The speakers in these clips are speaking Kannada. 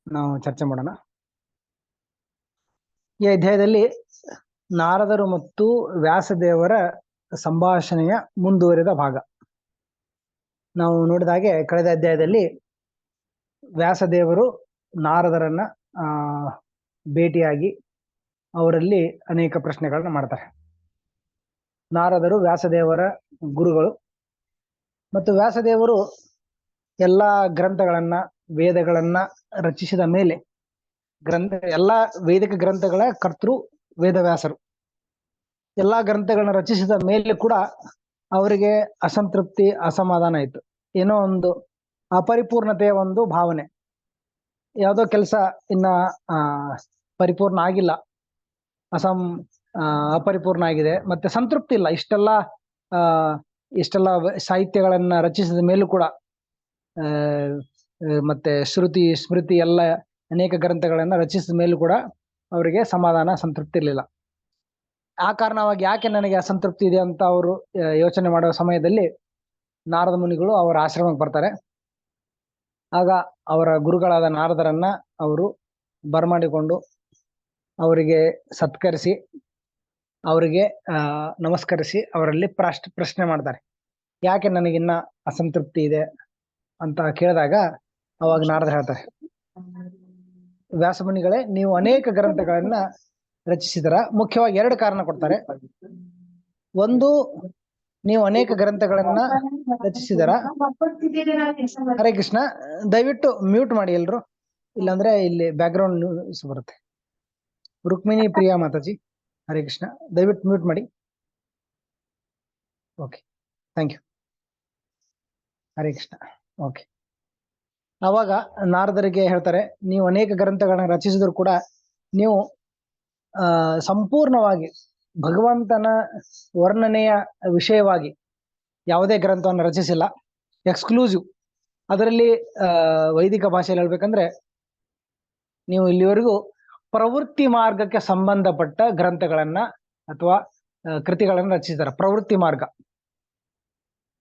ನಾವು ಚರ್ಚೆ ಮಾಡೋಣ. ಈ ಅಧ್ಯಾಯದಲ್ಲಿ ನಾರದರು ಮತ್ತು ವ್ಯಾಸದೇವರ ಸಂಭಾಷಣೆಯ ಮುಂದುವರಿದ ಭಾಗ. ನಾವು ನೋಡಿದ ಹಾಗೆ ಕಳೆದ ಅಧ್ಯಾಯದಲ್ಲಿ ವ್ಯಾಸದೇವರು ನಾರದರನ್ನ ಭೇಟಿಯಾಗಿ ಅವರಲ್ಲಿ ಅನೇಕ ಪ್ರಶ್ನೆಗಳನ್ನ ಮಾಡ್ತಾರೆ. ನಾರದರು ವ್ಯಾಸದೇವರ ಗುರುಗಳು ಮತ್ತು ವ್ಯಾಸದೇವರು ಎಲ್ಲ ಗ್ರಂಥಗಳನ್ನ ವೇದಗಳನ್ನ ರಚಿಸಿದ ಮೇಲೆ ಎಲ್ಲ ವೈದಿಕ ಗ್ರಂಥಗಳ ಕರ್ತೃ ವೇದವ್ಯಾಸರು. ಎಲ್ಲಾ ಗ್ರಂಥಗಳನ್ನ ರಚಿಸಿದ ಮೇಲೆ ಕೂಡ ಅವರಿಗೆ ಅಸಂತೃಪ್ತಿ, ಅಸಮಾಧಾನ ಆಯಿತು. ಏನೋ ಒಂದು ಅಪರಿಪೂರ್ಣತೆಯ ಒಂದು ಭಾವನೆ, ಯಾವುದೋ ಕೆಲಸ ಇನ್ನ ಪರಿಪೂರ್ಣ ಆಗಿಲ್ಲ, ಅಪರಿಪೂರ್ಣ ಆಗಿದೆ, ಮತ್ತೆ ಸಂತೃಪ್ತಿ ಇಲ್ಲ. ಇಷ್ಟೆಲ್ಲ ಸಾಹಿತ್ಯಗಳನ್ನ ರಚಿಸಿದ ಮೇಲೂ ಕೂಡ ಮತ್ತೆ ಶ್ರುತಿ ಸ್ಮೃತಿ ಎಲ್ಲ ಅನೇಕ ಗ್ರಂಥಗಳನ್ನ ರಚಿಸಿದ ಮೇಲೂ ಕೂಡ ಅವರಿಗೆ ಸಮಾಧಾನ, ಸಂತೃಪ್ತಿ ಇರಲಿಲ್ಲ. ಆ ಕಾರಣವಾಗಿ ಯಾಕೆ ನನಗೆ ಅಸಂತೃಪ್ತಿ ಇದೆ ಅಂತ ಅವರು ಯೋಚನೆ ಮಾಡುವ ಸಮಯದಲ್ಲಿ ನಾರದ ಮುನಿಗಳು ಅವರ ಆಶ್ರಮಕ್ಕೆ ಬರ್ತಾರೆ. ಆಗ ಅವರ ಗುರುಗಳಾದ ನಾರದರನ್ನ ಅವರು ಬರಮಾಡಿಕೊಂಡು ಅವರಿಗೆ ಸತ್ಕರಿಸಿ ಅವರಿಗೆ ನಮಸ್ಕರಿಸಿ ಅವರಲ್ಲಿ ಪ್ರಶ್ನೆ ಮಾಡ್ತಾರೆ, ಯಾಕೆ ನನಗಿನ್ನ ಅಸಂತೃಪ್ತಿ ಇದೆ ಅಂತ ಕೇಳಿದಾಗ ಅವಾಗ ನಾರದ ಹೇಳ್ತಾರೆ, ವ್ಯಾಸಮುನಿಗಳೇ, ನೀವು ಅನೇಕ ಗ್ರಂಥಗಳನ್ನ ರಚಿಸಿದರ. ಮುಖ್ಯವಾಗಿ ಎರಡು ಕಾರಣ ಕೊಡ್ತಾರೆ. ಒಂದು, ನೀವು ಅನೇಕ ಗ್ರಂಥಗಳನ್ನ ರಚಿಸಿದರ. ಹರೇ ಕೃಷ್ಣ, ದಯವಿಟ್ಟು ಮ್ಯೂಟ್ ಮಾಡಿ ಎಲ್ರು, ಇಲ್ಲಾಂದ್ರೆ ಇಲ್ಲಿ ಬ್ಯಾಕ್ಗ್ರೌಂಡ್ ನ್ಯೂಸ್ ಬರುತ್ತೆ. ರುಕ್ಮಿಣಿ ಪ್ರಿಯಾ ಮಾತಾಜಿ, ಹರೇ ಕೃಷ್ಣ, ದಯವಿಟ್ಟು ಮ್ಯೂಟ್ ಮಾಡಿ. Okay, thank you. Hare Krishna. Okay, ಆವಾಗ ನಾರದರಿಗೆ ಹೇಳ್ತಾರೆ, ನೀವು ಅನೇಕ ಗ್ರಂಥಗಳನ್ನ ರಚಿಸಿದ್ರು ಕೂಡ ನೀವು ಸಂಪೂರ್ಣವಾಗಿ ಭಗವಂತನ ವರ್ಣನೆಯ ವಿಷಯವಾಗಿ ಯಾವುದೇ ಗ್ರಂಥವನ್ನು ರಚಿಸಿಲ್ಲ. ಎಕ್ಸ್ಕ್ಲೂಸಿವ್, ಅದರಲ್ಲಿ ವೈದಿಕ ಭಾಷೆಯಲ್ಲಿ ಹೇಳ್ಬೇಕಂದ್ರೆ ನೀವು ಇಲ್ಲಿವರೆಗೂ ಪ್ರವೃತ್ತಿ ಮಾರ್ಗಕ್ಕೆ ಸಂಬಂಧಪಟ್ಟ ಗ್ರಂಥಗಳನ್ನ ಅಥವಾ ಕೃತಿಗಳನ್ನ ರಚಿಸಿದ್ದಾರೆ. ಪ್ರವೃತ್ತಿ ಮಾರ್ಗ,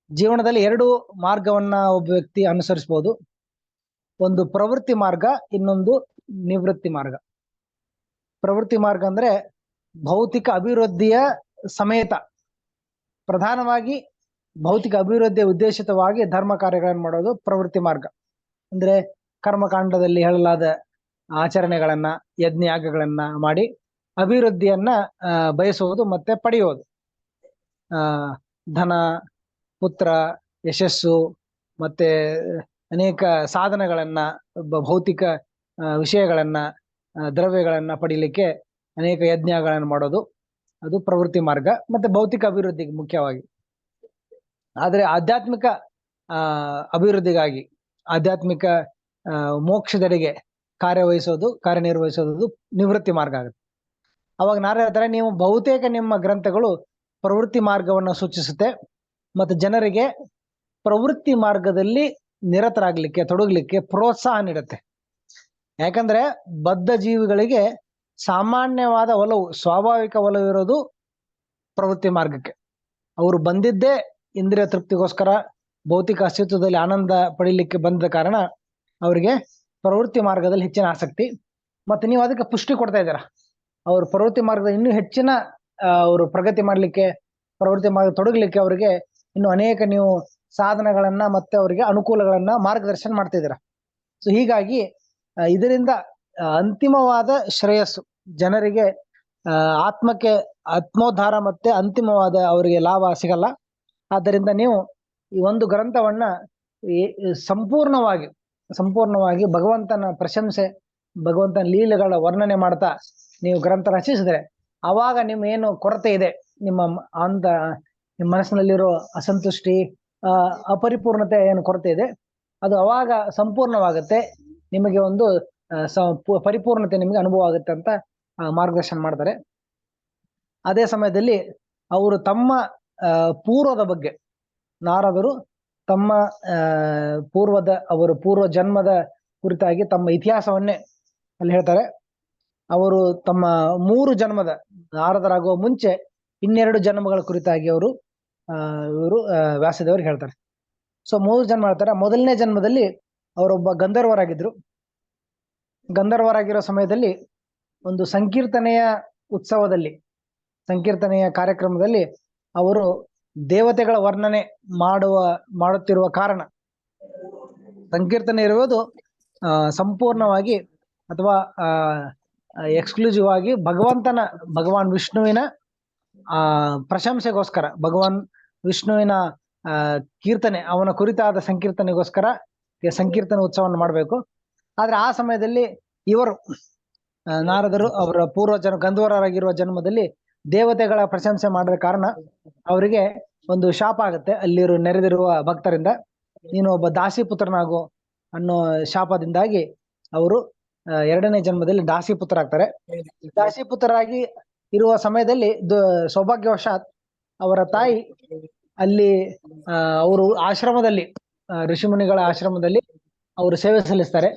ಜೀವನದಲ್ಲಿ ಎರಡು ಮಾರ್ಗವನ್ನ ಒಬ್ಬ ವ್ಯಕ್ತಿ ಅನುಸರಿಸಬಹುದು. ಒಂದು ಪ್ರವೃತ್ತಿ ಮಾರ್ಗ, ಇನ್ನೊಂದು ನಿವೃತ್ತಿ ಮಾರ್ಗ. ಪ್ರವೃತ್ತಿ ಮಾರ್ಗ ಅಂದ್ರೆ ಭೌತಿಕ ಅಭಿವೃದ್ಧಿಯ ಸಮೇತ, ಪ್ರಧಾನವಾಗಿ ಭೌತಿಕ ಅಭಿವೃದ್ಧಿಯ ಉದ್ದೇಶಿತವಾಗಿ ಧರ್ಮ ಕಾರ್ಯಗಳನ್ನು ಮಾಡೋದು ಪ್ರವೃತ್ತಿ ಮಾರ್ಗ. ಅಂದ್ರೆ ಕರ್ಮಕಾಂಡದಲ್ಲಿ ಹೇಳಲಾದ ಆಚರಣೆಗಳನ್ನ, ಯಜ್ಞಯಾಗಗಳನ್ನ ಮಾಡಿ ಅಭಿವೃದ್ಧಿಯನ್ನ ಬಯಸುವುದು ಮತ್ತೆ ಪಡೆಯುವುದು. ಧನ, ಪುತ್ರ, ಯಶಸ್ಸು ಮತ್ತೆ ಅನೇಕ ಸಾಧನಗಳನ್ನ, ಭೌತಿಕ ವಿಷಯಗಳನ್ನ, ದ್ರವ್ಯಗಳನ್ನ ಪಡೀಲಿಕ್ಕೆ ಅನೇಕ ಯಜ್ಞಗಳನ್ನು ಮಾಡೋದು, ಅದು ಪ್ರವೃತ್ತಿ ಮಾರ್ಗ. ಮತ್ತೆ ಭೌತಿಕ ಅಭಿವೃದ್ಧಿಗೆ ಮುಖ್ಯವಾಗಿ. ಆದರೆ ಆಧ್ಯಾತ್ಮಿಕ ಅಭಿವೃದ್ಧಿಗಾಗಿ, ಆಧ್ಯಾತ್ಮಿಕ ಮೋಕ್ಷದೆಡೆಗೆ ಕಾರ್ಯನಿರ್ವಹಿಸೋದು ನಿವೃತ್ತಿ ಮಾರ್ಗ ಆಗುತ್ತೆ. ಅವಾಗ ನಾರೇ ಹೇಳ್ತಾರೆ, ನೀವು ಬಹುತೇಕ ನಿಮ್ಮ ಗ್ರಂಥಗಳು ಪ್ರವೃತ್ತಿ ಮಾರ್ಗವನ್ನು ಸೂಚಿಸುತ್ತೆ ಮತ್ತು ಜನರಿಗೆ ಪ್ರವೃತ್ತಿ ಮಾರ್ಗದಲ್ಲಿ ನಿರತರಾಗ್ಲಿಕ್ಕೆ, ತೊಡಗಲಿಕ್ಕೆ ಪ್ರೋತ್ಸಾಹ ನೀಡುತ್ತೆ. ಯಾಕಂದ್ರೆ ಬದ್ಧ ಜೀವಿಗಳಿಗೆ ಸಾಮಾನ್ಯವಾದ ಒಲವು, ಸ್ವಾಭಾವಿಕ ಒಲವು ಇರೋದು ಪ್ರವೃತ್ತಿ ಮಾರ್ಗಕ್ಕೆ. ಅವರು ಬಂದಿದ್ದೇ ಇಂದ್ರಿಯ ತೃಪ್ತಿಗೋಸ್ಕರ, ಭೌತಿಕ ಅಸ್ತಿತ್ವದಲ್ಲಿ ಆನಂದ ಪಡೀಲಿಕ್ಕೆ ಬಂದ ಕಾರಣ ಅವರಿಗೆ ಪ್ರವೃತ್ತಿ ಮಾರ್ಗದಲ್ಲಿ ಹೆಚ್ಚಿನ ಆಸಕ್ತಿ. ಮತ್ತೆ ನೀವು ಅದಕ್ಕೆ ಪುಷ್ಟಿ ಕೊಡ್ತಾ ಇದ್ದೀರಾ. ಅವರು ಪ್ರವೃತ್ತಿ ಮಾರ್ಗದ ಇನ್ನೂ ಹೆಚ್ಚಿನ ಅವರು ಪ್ರಗತಿ ಮಾಡಲಿಕ್ಕೆ, ಪ್ರವೃತ್ತಿ ಮಾರ್ಗ ತೊಡಗಲಿಕ್ಕೆ ಅವರಿಗೆ ಇನ್ನು ಅನೇಕ ನೀವು ಸಾಧನಗಳನ್ನ ಮತ್ತೆ ಅವರಿಗೆ ಅನುಕೂಲಗಳನ್ನ ಮಾರ್ಗದರ್ಶನ ಮಾಡ್ತಾ ಇದ್ದೀರಾ. ಸೊ ಹೀಗಾಗಿ ಇದರಿಂದ ಅಂತಿಮವಾದ ಶ್ರೇಯಸ್ಸು, ಜನರಿಗೆ ಆತ್ಮಕ್ಕೆ ಆತ್ಮೋದ್ಧಾರ ಮತ್ತೆ ಅಂತಿಮವಾದ ಅವರಿಗೆ ಲಾಭ ಸಿಗಲ್ಲ. ಆದ್ದರಿಂದ ನೀವು ಈ ಒಂದು ಗ್ರಂಥವನ್ನ ಸಂಪೂರ್ಣವಾಗಿ ಭಗವಂತನ ಪ್ರಶಂಸೆ, ಭಗವಂತನ ಲೀಲೆಗಳ ವರ್ಣನೆ ಮಾಡ್ತಾ ನೀವು ಗ್ರಂಥ ರಚಿಸಿದ್ರೆ, ಆವಾಗ ನಿಮ್ಮ ಏನು ಕೊರತೆ ಇದೆ, ನಿಮ್ಮ ಮನಸ್ಸಿನಲ್ಲಿರೋ ಅಸಂತುಷ್ಟಿ, ಅಪರಿಪೂರ್ಣತೆ ಏನು ಕೊರತೆ ಇದೆ, ಅದು ಅವಾಗ ಸಂಪೂರ್ಣವಾಗುತ್ತೆ. ನಿಮಗೆ ಒಂದು ಪರಿಪೂರ್ಣತೆ ನಿಮಗೆ ಅನುಭವ ಆಗುತ್ತೆ ಅಂತ ಮಾರ್ಗದರ್ಶನ ಮಾಡ್ತಾರೆ. ಅದೇ ಸಮಯದಲ್ಲಿ ಅವರು ತಮ್ಮ ಪೂರ್ವದ ಬಗ್ಗೆ, ನಾರದರು ತಮ್ಮ ಪೂರ್ವ ಜನ್ಮದ ಕುರಿತಾಗಿ ತಮ್ಮ ಇತಿಹಾಸವನ್ನೇ ಅಲ್ಲಿ ಹೇಳ್ತಾರೆ. ಅವರು ತಮ್ಮ 3 ಜನ್ಮದ, ನಾರದರಾಗುವ ಮುಂಚೆ 2 ಜನ್ಮಗಳ ಕುರಿತಾಗಿ ಇವರು ವ್ಯಾಸದೇವರಿಗೆ ಹೇಳ್ತಾರೆ. ಸೊ 3 ಜನ್ಮ ಹೇಳ್ತಾರೆ. ಮೊದಲನೇ ಜನ್ಮದಲ್ಲಿ ಅವರೊಬ್ಬ ಗಂಧರ್ವರಾಗಿದ್ರು. ಗಂಧರ್ವರಾಗಿರೋ ಸಮಯದಲ್ಲಿ ಒಂದು ಸಂಕೀರ್ತನೆಯ ಉತ್ಸವದಲ್ಲಿ, ಸಂಕೀರ್ತನೆಯ ಕಾರ್ಯಕ್ರಮದಲ್ಲಿ ಅವರು ದೇವತೆಗಳ ವರ್ಣನೆ ಮಾಡುತ್ತಿರುವ ಕಾರಣ, ಸಂಕೀರ್ತನೆ ಇರುವುದು ಸಂಪೂರ್ಣವಾಗಿ ಅಥವಾ ಎಕ್ಸ್ಕ್ಲೂಸಿವ್ ಆಗಿ ಭಗವಾನ್ ವಿಷ್ಣುವಿನ ಪ್ರಶಂಸೆಗೋಸ್ಕರ, ಭಗವಾನ್ ವಿಷ್ಣುವಿನ ಕೀರ್ತನೆ, ಅವನ ಕುರಿತಾದ ಸಂಕೀರ್ತನೆಗೋಸ್ಕರ ಸಂಕೀರ್ತನೆ ಉತ್ಸವವನ್ನು ಮಾಡಬೇಕು. ಆದ್ರೆ ಆ ಸಮಯದಲ್ಲಿ ಇವರು ನಾರದರು ಅವರ ಪೂರ್ವಜನ ಗಂಧರ್ವರಾಗಿರುವ ಜನ್ಮದಲ್ಲಿ ದೇವತೆಗಳ ಪ್ರಶಂಸೆ ಮಾಡಿದ ಕಾರಣ ಅವರಿಗೆ ಒಂದು ಶಾಪ ಆಗುತ್ತೆ ಅಲ್ಲಿರು ನೆರೆದಿರುವ ಭಕ್ತರಿಂದ. ನೀನು ಒಬ್ಬ ದಾಸಿಪುತ್ರನಾಗು ಅನ್ನೋ ಶಾಪದಿಂದಾಗಿ ಅವರು 2ನೇ ಜನ್ಮದಲ್ಲಿ ದಾಸಿಪುತ್ರರಾಗ್ತಾರೆ. ದಾಸಿಪುತ್ರರಾಗಿ ಇರುವ ಸಮಯದಲ್ಲಿ ಸೌಭಾಗ್ಯವಶಾತ್ ಅವರ ತಾಯಿ ಅಲ್ಲಿ ಅವರು ಆಶ್ರಮದಲ್ಲಿ, ಋಷಿಮುನಿಗಳ ಆಶ್ರಮದಲ್ಲಿ ಅವರು ಸೇವೆ ಸಲ್ಲಿಸ್ತಾರೆ.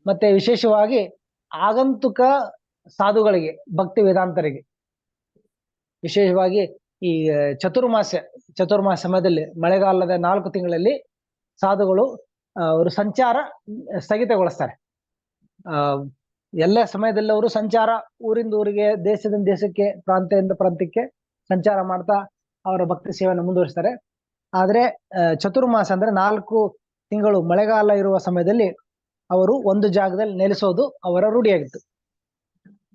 ಮತ್ತೆ ವಿಶೇಷವಾಗಿ ಆಗಂತುಕ ಸಾಧುಗಳಿಗೆ, ಭಕ್ತಿ ವೇದಾಂತರಿಗೆ, ವಿಶೇಷವಾಗಿ ಈ ಚತುರ್ಮಾಸ ಸಮಯದಲ್ಲಿ, ಮಳೆಗಾಲದ 4 ತಿಂಗಳಲ್ಲಿ ಸಾಧುಗಳು ಅವರು ಸಂಚಾರ ಸ್ಥಗಿತಗೊಳಿಸ್ತಾರೆ. ಎಲ್ಲ ಸಮಯದಲ್ಲಿ ಅವರು ಸಂಚಾರ, ಊರಿಂದ ಊರಿಗೆ, ದೇಶದಿಂದ ದೇಶಕ್ಕೆ, ಪ್ರಾಂತ್ಯದಿಂದ ಪ್ರಾಂತ್ಯಕ್ಕೆ ಸಂಚಾರ ಮಾಡ್ತಾ ಅವರ ಭಕ್ತಿ ಸೇವೆಯನ್ನು ಮುಂದುವರಿಸ್ತಾರೆ. ಆದ್ರೆ ಚತುರ್ಮಾಸ ಅಂದ್ರೆ 4 ತಿಂಗಳು ಮಳೆಗಾಲ ಇರುವ ಸಮಯದಲ್ಲಿ ಅವರು ಒಂದು ಜಾಗದಲ್ಲಿ ನೆಲೆಸೋದು ಅವರ ರೂಢಿಯಾಗಿತ್ತು.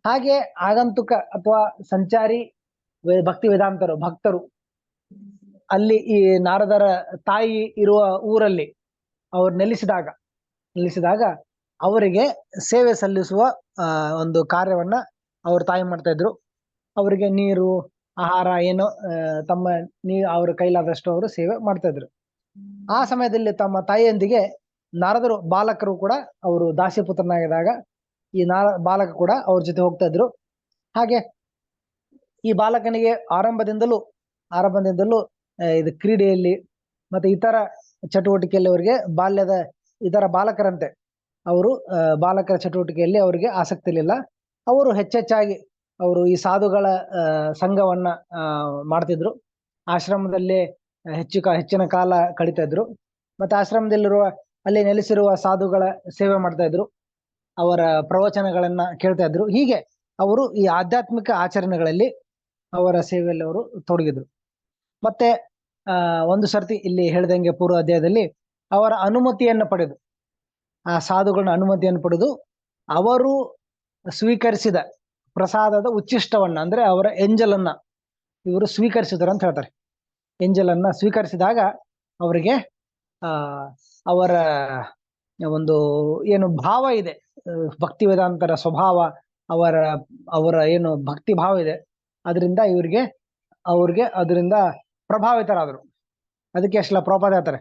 ಹಾಗೆ ಆಗಂತುಕ ಅಥವಾ ಸಂಚಾರಿ ಭಕ್ತಿ ವೇದಾಂತರು, ಭಕ್ತರು ಅಲ್ಲಿ ಈ ನಾರದರ ತಾಯಿ ಇರುವ ಊರಲ್ಲಿ ಅವರು ನೆಲೆಸಿದಾಗ ಅವರಿಗೆ ಸೇವೆ ಸಲ್ಲಿಸುವ ಒಂದು ಕಾರ್ಯವನ್ನ ಅವ್ರ ತಾಯಿ ಮಾಡ್ತಾ ಇದ್ರು. ಅವರಿಗೆ ನೀರು, ಆಹಾರ ಏನು ಅವ್ರ ಕೈಲಾದಷ್ಟು ಅವರು ಸೇವೆ ಮಾಡ್ತಾ ಇದ್ರು. ಆ ಸಮಯದಲ್ಲಿ ತಮ್ಮ ತಾಯಿಯೊಂದಿಗೆ ನಾರದರು ಬಾಲಕರು ಕೂಡ, ಅವರು ದಾಸಿಪುತ್ರನಾಗಿದ್ದಾಗ ಈ ಬಾಲಕ ಕೂಡ ಅವ್ರ ಜೊತೆ ಹೋಗ್ತಾ ಇದ್ರು. ಹಾಗೆ ಈ ಬಾಲಕನಿಗೆ ಆರಂಭದಿಂದಲೂ ಇದು ಕ್ರೀಡೆಯಲ್ಲಿ ಮತ್ತೆ ಇತರ ಚಟುವಟಿಕೆಯಲ್ಲಿ ಅವರಿಗೆ ಇದರ ಬಾಲಕರಂತೆ ಅವರು ಬಾಲಕರ ಚಟುವಟಿಕೆಯಲ್ಲಿ ಅವರಿಗೆ ಆಸಕ್ತಿ ಇರಲಿಲ್ಲ. ಅವರು ಹೆಚ್ಚೆಚ್ಚಾಗಿ ಅವರು ಈ ಸಾಧುಗಳ ಸಂಘವನ್ನ ಮಾಡ್ತಿದ್ರು. ಆಶ್ರಮದಲ್ಲೇ ಹೆಚ್ಚಿನ ಕಾಲ ಕಳೀತಾ ಇದ್ರು. ಮತ್ತೆ ಅಲ್ಲಿ ನೆಲೆಸಿರುವ ಸಾಧುಗಳ ಸೇವೆ ಮಾಡ್ತಾ ಇದ್ರು, ಅವರ ಪ್ರವಚನಗಳನ್ನ ಕೇಳ್ತಾ ಇದ್ರು. ಹೀಗೆ ಅವರು ಈ ಆಧ್ಯಾತ್ಮಿಕ ಆಚರಣೆಗಳಲ್ಲಿ ಅವರ ಸೇವೆಯಲ್ಲಿ ಅವರು ತೊಡಗಿದ್ರು. ಮತ್ತೆ ಒಂದು ಸರ್ತಿ ಇಲ್ಲಿ ಹೇಳ್ದಂಗೆ ಪೂರ್ವ ಅಧ್ಯಾಯದಲ್ಲಿ ಅವರ ಅನುಮತಿಯನ್ನು ಪಡೆದು, ಆ ಸಾಧುಗಳನ್ನ ಅನುಮತಿಯನ್ನು ಪಡೆದು ಅವರು ಸ್ವೀಕರಿಸಿದ ಪ್ರಸಾದದ ಉಚ್ಚಿಷ್ಟವನ್ನ, ಅಂದ್ರೆ ಅವರ ಎಂಜಲನ್ನ ಇವರು ಸ್ವೀಕರಿಸಿದ್ರು ಅಂತ ಹೇಳ್ತಾರೆ. ಎಂಜಲನ್ನ ಸ್ವೀಕರಿಸಿದಾಗ ಅವರಿಗೆ ಅವರ ಒಂದು ಏನು ಭಾವ ಇದೆ, ಭಕ್ತಿ ವೇದಾಂತರ ಸ್ವಭಾವ, ಅವರ ಏನು ಭಕ್ತಿ ಭಾವ ಇದೆ, ಅದರಿಂದ ಅವ್ರಿಗೆ ಅದರಿಂದ ಪ್ರಭಾವಿತರಾದರು. ಅದಕ್ಕೆ ಅಷ್ಟೆಲ್ಲ ಪ್ರಭಾವ ಹೇಳ್ತಾರೆ.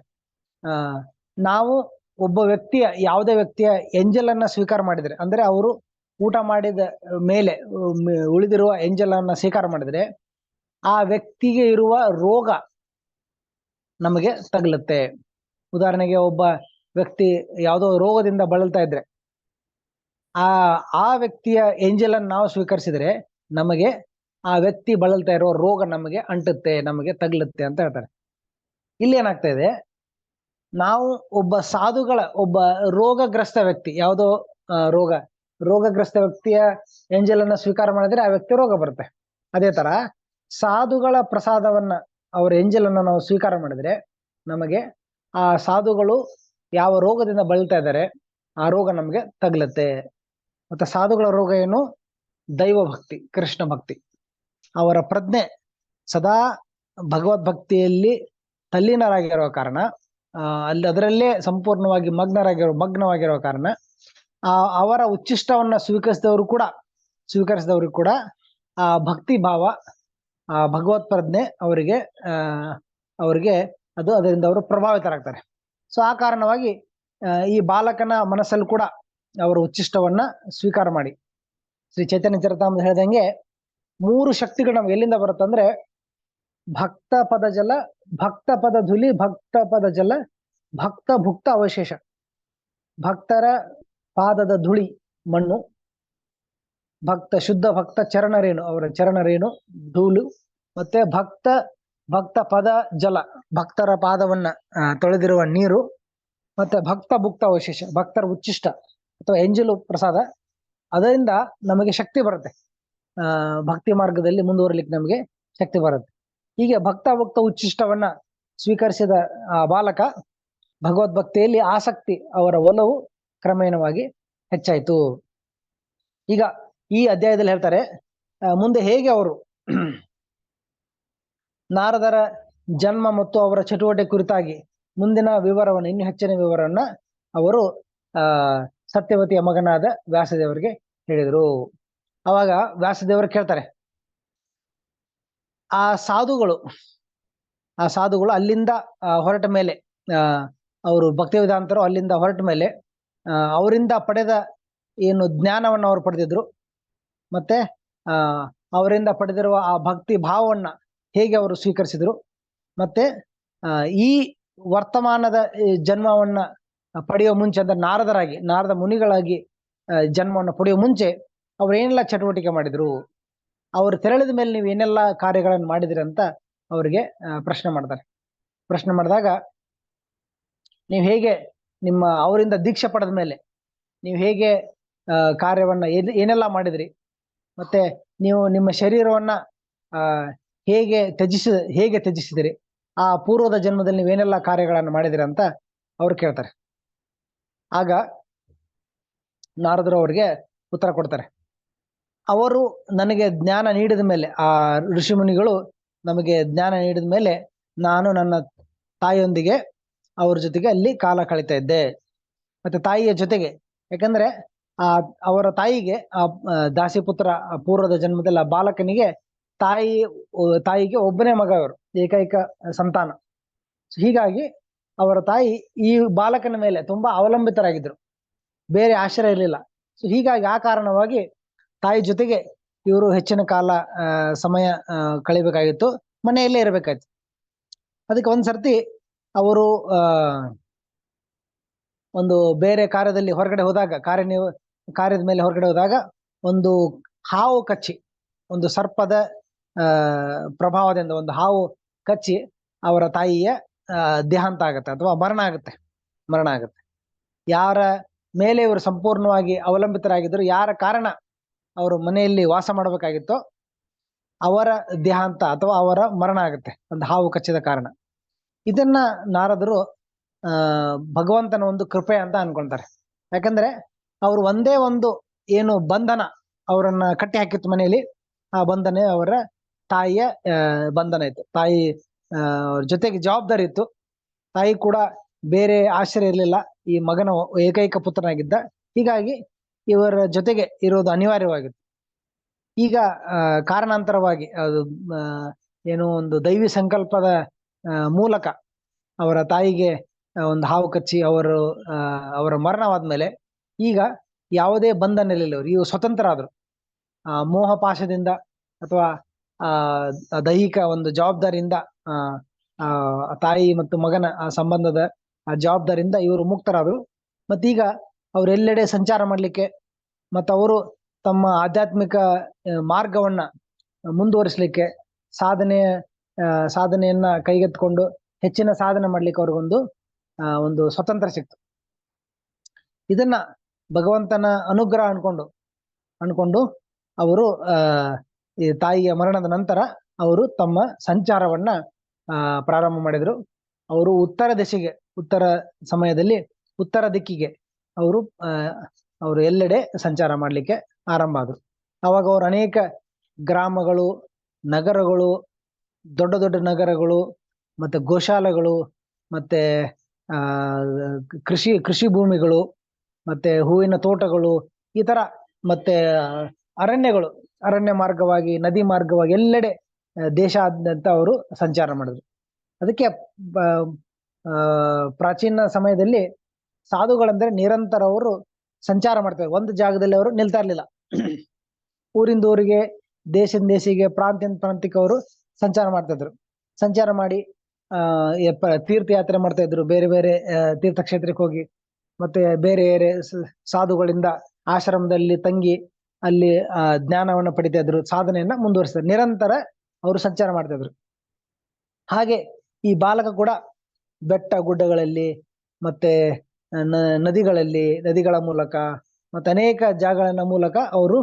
ನಾವು ಒಬ್ಬ ಯಾವುದೇ ವ್ಯಕ್ತಿಯ ಎಂಜಲನ್ನ ಸ್ವೀಕಾರ ಮಾಡಿದ್ರೆ, ಅಂದ್ರೆ ಅವರು ಊಟ ಮಾಡಿದ ಮೇಲೆ ಉಳಿದಿರುವ ಎಂಜಲನ್ನ ಸ್ವೀಕಾರ ಮಾಡಿದ್ರೆ ಆ ವ್ಯಕ್ತಿಗೆ ಇರುವ ರೋಗ ನಮಗೆ ತಗಲುತ್ತೆ. ಉದಾಹರಣೆಗೆ ಒಬ್ಬ ವ್ಯಕ್ತಿ ಯಾವುದೋ ರೋಗದಿಂದ ಬಳಲ್ತಾ ಇದ್ರೆ ಆ ವ್ಯಕ್ತಿಯ ಎಂಜಲನ್ನು ನಾವು ಸ್ವೀಕರಿಸಿದ್ರೆ ನಮಗೆ ಆ ವ್ಯಕ್ತಿ ಬಳಲ್ತಾ ಇರೋ ರೋಗ ನಮಗೆ ಅಂಟುತ್ತೆ, ನಮಗೆ ತಗಲುತ್ತೆ ಅಂತ ಹೇಳ್ತಾರೆ. ಇಲ್ಲಿ ಏನಾಗ್ತಾ ಇದೆ, ನಾವು ಒಬ್ಬ ರೋಗಗ್ರಸ್ತ ವ್ಯಕ್ತಿ, ಯಾವುದೋ ರೋಗಗ್ರಸ್ತ ವ್ಯಕ್ತಿಯ ಎಂಜಲನ್ನ ಸ್ವೀಕಾರ ಮಾಡಿದ್ರೆ ಆ ವ್ಯಕ್ತಿ ರೋಗ ಬರುತ್ತೆ. ಅದೇ ತರ ಸಾಧುಗಳ ಪ್ರಸಾದವನ್ನ, ಅವರ ಎಂಜಲನ್ನ ನಾವು ಸ್ವೀಕಾರ ಮಾಡಿದ್ರೆ ನಮಗೆ ಆ ಸಾಧುಗಳು ಯಾವ ರೋಗದಿಂದ ಬಳಲ್ತಾ ಇದ್ದಾರೆ ಆ ರೋಗ ನಮಗೆ ತಗಲುತ್ತೆ. ಮತ್ತೆ ಸಾಧುಗಳ ರೋಗ ಏನು? ದೈವ ಭಕ್ತಿ, ಕೃಷ್ಣ ಭಕ್ತಿ. ಅವರ ಪ್ರಜ್ಞೆ ಸದಾ ಭಗವದ್ಭಕ್ತಿಯಲ್ಲಿ ತಲ್ಲೀನರಾಗಿರೋ ಕಾರಣ, ಅದರಲ್ಲೇ ಸಂಪೂರ್ಣವಾಗಿ ಮಗ್ನವಾಗಿರೋ ಕಾರಣ ಅವರ ಉಚ್ಚಿಷ್ಟವನ್ನ ಸ್ವೀಕರಿಸಿದವರು ಕೂಡ ಆ ಭಕ್ತಿ ಭಾವ, ಆ ಭಗವತ್ ಪ್ರಜ್ಞೆ ಅವರಿಗೆ ಅದರಿಂದ ಅವರು ಪ್ರಭಾವಿತರಾಗ್ತಾರೆ. ಸೊ ಆ ಕಾರಣವಾಗಿ ಈ ಬಾಲಕನ ಮನಸ್ಸಲ್ಲಿ ಕೂಡ ಅವರ ಉಚ್ಚಿಷ್ಟವನ್ನ ಸ್ವೀಕಾರ ಮಾಡಿ, ಶ್ರೀ ಚೈತನ್ಯ ಚರಿತಾಮೃತ ಹೇಳ್ದಂಗೆ 3 ಶಕ್ತಿಗಳು ನಮ್ಗೆ ಎಲ್ಲಿಂದ ಬರುತ್ತಂದ್ರೆ ಭಕ್ತ ಪದ ಜಲ, ಭಕ್ತ ಪದ ಧುಲಿ, ಭಕ್ತ ಪದ ಜಲ, ಭಕ್ತ ಭುಕ್ತ ಅವಶೇಷ. ಭಕ್ತರ ಪಾದದ ಧೂಳಿ ಮಣ್ಣು, ಶುದ್ಧ ಭಕ್ತ ಚರಣರೇಣು, ಅವರ ಚರಣರೇಣು ಧೂಳು, ಮತ್ತೆ ಭಕ್ತ ಪದ ಜಲ, ಭಕ್ತರ ಪಾದವನ್ನ ತೊಳೆದಿರುವ ನೀರು, ಮತ್ತೆ ಭಕ್ತ ಭುಕ್ತ ಅವಶೇಷ, ಭಕ್ತರ ಉಚ್ಚಿಷ್ಟ, ಅಥವಾ ಎಂಜಲು ಪ್ರಸಾದ, ಅದರಿಂದ ನಮಗೆ ಶಕ್ತಿ ಬರುತ್ತೆ. ಭಕ್ತಿ ಮಾರ್ಗದಲ್ಲಿ ಮುಂದುವರಲಿಕ್ಕೆ ನಮಗೆ ಶಕ್ತಿ ಬರುತ್ತೆ. ಹೀಗೆ ಭಕ್ತ ಉಚ್ಚಿಷ್ಟವನ್ನ ಸ್ವೀಕರಿಸಿದ ಆ ಬಾಲಕ ಭಗವದ್ಭಕ್ತಿಯಲ್ಲಿ ಆಸಕ್ತಿ, ಅವರ ಒಲವು ಕ್ರಮೇಣವಾಗಿ ಹೆಚ್ಚಾಯಿತು. ಈಗ ಈ ಅಧ್ಯಾಯದಲ್ಲಿ ಹೇಳ್ತಾರೆ ಮುಂದೆ ಹೇಗೆ ಅವರು ನಾರದರ ಜನ್ಮ ಮತ್ತು ಅವರ ಚಟುವಟಿಕೆ ಕುರಿತಾಗಿ ಮುಂದಿನ ವಿವರವನ್ನು, ಇನ್ನು ಹೆಚ್ಚಿನ ವಿವರವನ್ನ ಅವರು ಸತ್ಯವತಿಯ ಮಗನಾದ ವ್ಯಾಸದೇವರಿಗೆ ಹೇಳಿದರು. ಅವಾಗ ವ್ಯಾಸದೇವರು ಕೇಳ್ತಾರೆ, ಆ ಸಾಧುಗಳು ಅಲ್ಲಿಂದ ಹೊರಟ ಮೇಲೆ, ಅವರು ಭಕ್ತಿ ವೇದಾಂತರು ಅಲ್ಲಿಂದ ಹೊರಟ ಮೇಲೆ ಅವರಿಂದ ಪಡೆದ ಏನು ಜ್ಞಾನವನ್ನು ಅವರು ಪಡೆದಿದ್ರು, ಮತ್ತೆ ಅವರಿಂದ ಪಡೆದಿರುವ ಆ ಭಕ್ತಿ ಭಾವವನ್ನ ಹೇಗೆ ಅವರು ಸ್ವೀಕರಿಸಿದ್ರು, ಮತ್ತೆ ಈ ವರ್ತಮಾನದ ಜನ್ಮವನ್ನ ಪಡೆಯುವ ಮುಂಚೆ, ಅಂದ್ರೆ ನಾರದ ಮುನಿಗಳಾಗಿ ಜನ್ಮವನ್ನು ಪಡೆಯುವ ಮುಂಚೆ ಅವ್ರು ಏನೆಲ್ಲ ಚಟುವಟಿಕೆ ಮಾಡಿದ್ರು, ಅವರು ತೆರಳಿದ ಮೇಲೆ ನೀವು ಏನೆಲ್ಲ ಕಾರ್ಯಗಳನ್ನು ಮಾಡಿದ್ರಿ ಅಂತ ಅವರಿಗೆ ಪ್ರಶ್ನೆ ಮಾಡ್ತಾರೆ. ಪ್ರಶ್ನೆ ಮಾಡಿದಾಗ, ನೀವು ಹೇಗೆ ಅವರಿಂದ ದೀಕ್ಷೆ ಪಡೆದ ಮೇಲೆ ನೀವು ಹೇಗೆ ಕಾರ್ಯವನ್ನ ಏನೆಲ್ಲ ಮಾಡಿದ್ರಿ, ಮತ್ತೆ ನೀವು ನಿಮ್ಮ ಶರೀರವನ್ನ ಹೇಗೆ ತ್ಯಜಿಸಿದಿರಿ, ಆ ಪೂರ್ವದ ಜನ್ಮದಲ್ಲಿ ನೀವೇನೆಲ್ಲ ಕಾರ್ಯಗಳನ್ನು ಮಾಡಿದಿರಿ ಅಂತ ಅವ್ರು ಕೇಳ್ತಾರೆ. ಆಗ ನಾರದರು ಅವರಿಗೆ ಉತ್ತರ ಕೊಡ್ತಾರೆ. ಅವರು ನನಗೆ ಜ್ಞಾನ ನೀಡಿದ ಮೇಲೆ, ಆ ಋಷಿಮುನಿಗಳು ನಮಗೆ ಜ್ಞಾನ ನೀಡಿದ ಮೇಲೆ ನಾನು ನನ್ನ ತಾಯಿಯೊಂದಿಗೆ ಅವ್ರ ಜೊತೆಗೆ ಅಲ್ಲಿ ಕಾಲ ಕಳೀತಾ ಇದ್ದೆ. ಮತ್ತೆ ತಾಯಿಯ ಜೊತೆಗೆ, ಯಾಕಂದ್ರೆ ಅವರ ತಾಯಿಗೆ ದಾಸಿಪುತ್ರ ಪೂರ್ವದ ಜನ್ಮದಲ್ಲಿ ಆ ಬಾಲಕನಿಗೆ ತಾಯಿಗೆ ಒಬ್ಬನೇ ಮಗ, ಅವರು ಏಕೈಕ ಸಂತಾನ. ಹೀಗಾಗಿ ಅವರ ತಾಯಿ ಈ ಬಾಲಕನ ಮೇಲೆ ತುಂಬಾ ಅವಲಂಬಿತರಾಗಿದ್ರು, ಬೇರೆ ಆಶ್ರಯ ಇರಲಿಲ್ಲ. ಸೊ ಹೀಗಾಗಿ ಆ ಕಾರಣವಾಗಿ ತಾಯಿ ಜೊತೆಗೆ ಇವರು ಹೆಚ್ಚಿನ ಕಾಲ ಸಮಯ ಕಳಿಬೇಕಾಗಿತ್ತು, ಮನೆಯಲ್ಲೇ ಇರಬೇಕಾಯ್ತು. ಅದಕ್ಕೆ ಒಂದ್ಸರ್ತಿ ಅವರು ಒಂದು ಬೇರೆ ಕಾರ್ಯದಲ್ಲಿ ಹೊರಗಡೆ ಹೋದಾಗ, ಕಾರ್ಯದ ಮೇಲೆ ಹೊರಗಡೆ ಹೋದಾಗ ಒಂದು ಹಾವು ಕಚ್ಚಿ, ಒಂದು ಸರ್ಪದ ಪ್ರಭಾವದಿಂದ ಒಂದು ಹಾವು ಕಚ್ಚಿ ಅವರ ತಾಯಿಯ ದೇಹಾಂತ ಆಗುತ್ತೆ, ಅಥವಾ ಮರಣ ಆಗುತ್ತೆ. ಯಾರ ಮೇಲೆ ಇವರು ಸಂಪೂರ್ಣವಾಗಿ ಅವಲಂಬಿತರಾಗಿದ್ದರು, ಯಾರ ಕಾರಣ ಅವರು ಮನೆಯಲ್ಲಿ ವಾಸ ಮಾಡಬೇಕಾಗಿತ್ತೋ ಅವರ ದೇಹಾಂತ ಅಥವಾ ಅವರ ಮರಣ ಆಗುತ್ತೆ, ಒಂದು ಹಾವು ಕಚ್ಚಿದ ಕಾರಣ. ಇದನ್ನ ನಾರದರು ಭಗವಂತನ ಒಂದು ಕೃಪೆ ಅಂತ ಅನ್ಕೊಂತಾರೆ. ಯಾಕಂದ್ರೆ ಅವರು ಒಂದೇ ಒಂದು ಏನು ಬಂಧನ ಅವರನ್ನ ಕಟ್ಟಿ ಹಾಕಿತ್ತು ಮನೆಯಲ್ಲಿ, ಆ ಬಂಧನ ಅವರ ತಾಯಿಯ ಬಂಧನ ಇತ್ತು. ತಾಯಿ ಅವ್ರ ಜೊತೆಗೆ ಜವಾಬ್ದಾರಿ ಇತ್ತು. ತಾಯಿ ಕೂಡ ಬೇರೆ ಆಶ್ರಯ ಇರಲಿಲ್ಲ, ಈ ಮಗನ ಏಕೈಕ ಪುತ್ರನಾಗಿದ್ದ. ಹೀಗಾಗಿ ಇವರ ಜೊತೆಗೆ ಇರೋದು ಅನಿವಾರ್ಯವಾಗಿತ್ತು. ಈಗ ಕಾರಣಾಂತರವಾಗಿ ಅದು ಏನು ಒಂದು ದೈವಿ ಸಂಕಲ್ಪದ ಮೂಲಕ ಅವರ ತಾಯಿಗೆ ಒಂದು ಹಾವು ಕಚ್ಚಿ ಅವರ ಮರಣವಾದ್ಮೇಲೆ ಈಗ ಯಾವುದೇ ಬಂಧನ ಇರಲಿಲ್ಲ, ಇವರು ಸ್ವತಂತ್ರ ಆದ್ರು. ಮೋಹಪಾಶದಿಂದ ಅಥವಾ ದೈಹಿಕ ಒಂದು ಜವಾಬ್ದಾರಿಯಿಂದ, ತಾಯಿ ಮತ್ತು ಮಗನ ಆ ಸಂಬಂಧದ ಜವಾಬ್ದಾರಿಯಿಂದ ಇವರು ಮುಕ್ತರಾದರು. ಮತ್ತೀಗ ಅವರೆಲ್ಲೆಡೆ ಸಂಚಾರ ಮಾಡಲಿಕ್ಕೆ ಮತ್ತು ಅವರು ತಮ್ಮ ಆಧ್ಯಾತ್ಮಿಕ ಮಾರ್ಗವನ್ನ ಮುಂದುವರಿಸಲಿಕ್ಕೆ, ಸಾಧನೆಯನ್ನ ಕೈಗೆತ್ತಿಕೊಂಡು ಹೆಚ್ಚಿನ ಸಾಧನೆ ಮಾಡ್ಲಿಕ್ಕೆ ಅವ್ರಿಗೊಂದು ಒಂದು ಸ್ವತಂತ್ರ ಸಿಕ್ತು. ಇದನ್ನ ಭಗವಂತನ ಅನುಗ್ರಹ ಅನ್ಕೊಂಡು ಅವರು ಈ ತಾಯಿಯ ಮರಣದ ನಂತರ ಅವರು ತಮ್ಮ ಸಂಚಾರವನ್ನ ಪ್ರಾರಂಭ ಮಾಡಿದ್ರು. ಅವರು ಉತ್ತರ ಸಮಯದಲ್ಲಿ ಉತ್ತರ ದಿಕ್ಕಿಗೆ ಅವರು ಎಲ್ಲೆಡೆ ಸಂಚಾರ ಮಾಡ್ಲಿಕ್ಕೆ ಆರಂಭ ಆದ್ರು. ಅವಾಗ ಅವರು ಅನೇಕ ಗ್ರಾಮಗಳು, ನಗರಗಳು, ದೊಡ್ಡ ದೊಡ್ಡ ನಗರಗಳು, ಮತ್ತೆ ಗೋಶಾಲೆಗಳು, ಮತ್ತೆ ಕೃಷಿ ಭೂಮಿಗಳು, ಮತ್ತೆ ಹೂವಿನ ತೋಟಗಳು, ಈ ತರ ಮತ್ತೆ ಅರಣ್ಯ ಮಾರ್ಗವಾಗಿ, ನದಿ ಮಾರ್ಗವಾಗಿ ಎಲ್ಲೆಡೆ ದೇಶಾದ್ಯಂತ ಅವರು ಸಂಚಾರ ಮಾಡಿದ್ರು. ಅದಕ್ಕೆ ಪ್ರಾಚೀನ ಸಮಯದಲ್ಲಿ ಸಾಧುಗಳಂದ್ರೆ ನಿರಂತರ ಅವರು ಸಂಚಾರ ಮಾಡ್ತಾರೆ, ಒಂದು ಜಾಗದಲ್ಲಿ ಅವರು ನಿಲ್ತಾ ಇರ್ಲಿಲ್ಲ. ಊರಿಂದ ಊರಿಗೆ, ದೇಶದಿಂದ ದೇಶಿಗೆ, ಪ್ರಾಂತ್ಯದಿಂದ ಪ್ರಾಂತ್ಯಕ್ಕೆ ಅವರು ಸಂಚಾರ ಮಾಡ್ತಾ ಇದ್ರು. ಸಂಚಾರ ಮಾಡಿ ತೀರ್ಥಯಾತ್ರೆ ಮಾಡ್ತಾ ಇದ್ರು, ಬೇರೆ ಬೇರೆ ತೀರ್ಥಕ್ಷೇತ್ರಕ್ಕೆ ಹೋಗಿ, ಮತ್ತೆ ಬೇರೆ ಬೇರೆ ಸಾಧುಗಳಿಂದ ಆಶ್ರಮದಲ್ಲಿ ತಂಗಿ ಅಲ್ಲಿ ಜ್ಞಾನವನ್ನು ಪಡಿತಾ ಇದ್ರು, ಸಾಧನೆಯನ್ನ ಮುಂದುವರಿಸ್ತಾರೆ, ನಿರಂತರ ಅವರು ಸಂಚಾರ ಮಾಡ್ತಾ ಇದ್ರು. ಹಾಗೆ ಈ ಬಾಲಕ ಕೂಡ ಬೆಟ್ಟ ಗುಡ್ಡಗಳಲ್ಲಿ ಮತ್ತೆ ನದಿಗಳಲ್ಲಿ, ನದಿಗಳ ಮೂಲಕ ಮತ್ತೆ ಅನೇಕ ಜಾಗಗಳ ಮೂಲಕ ಅವರು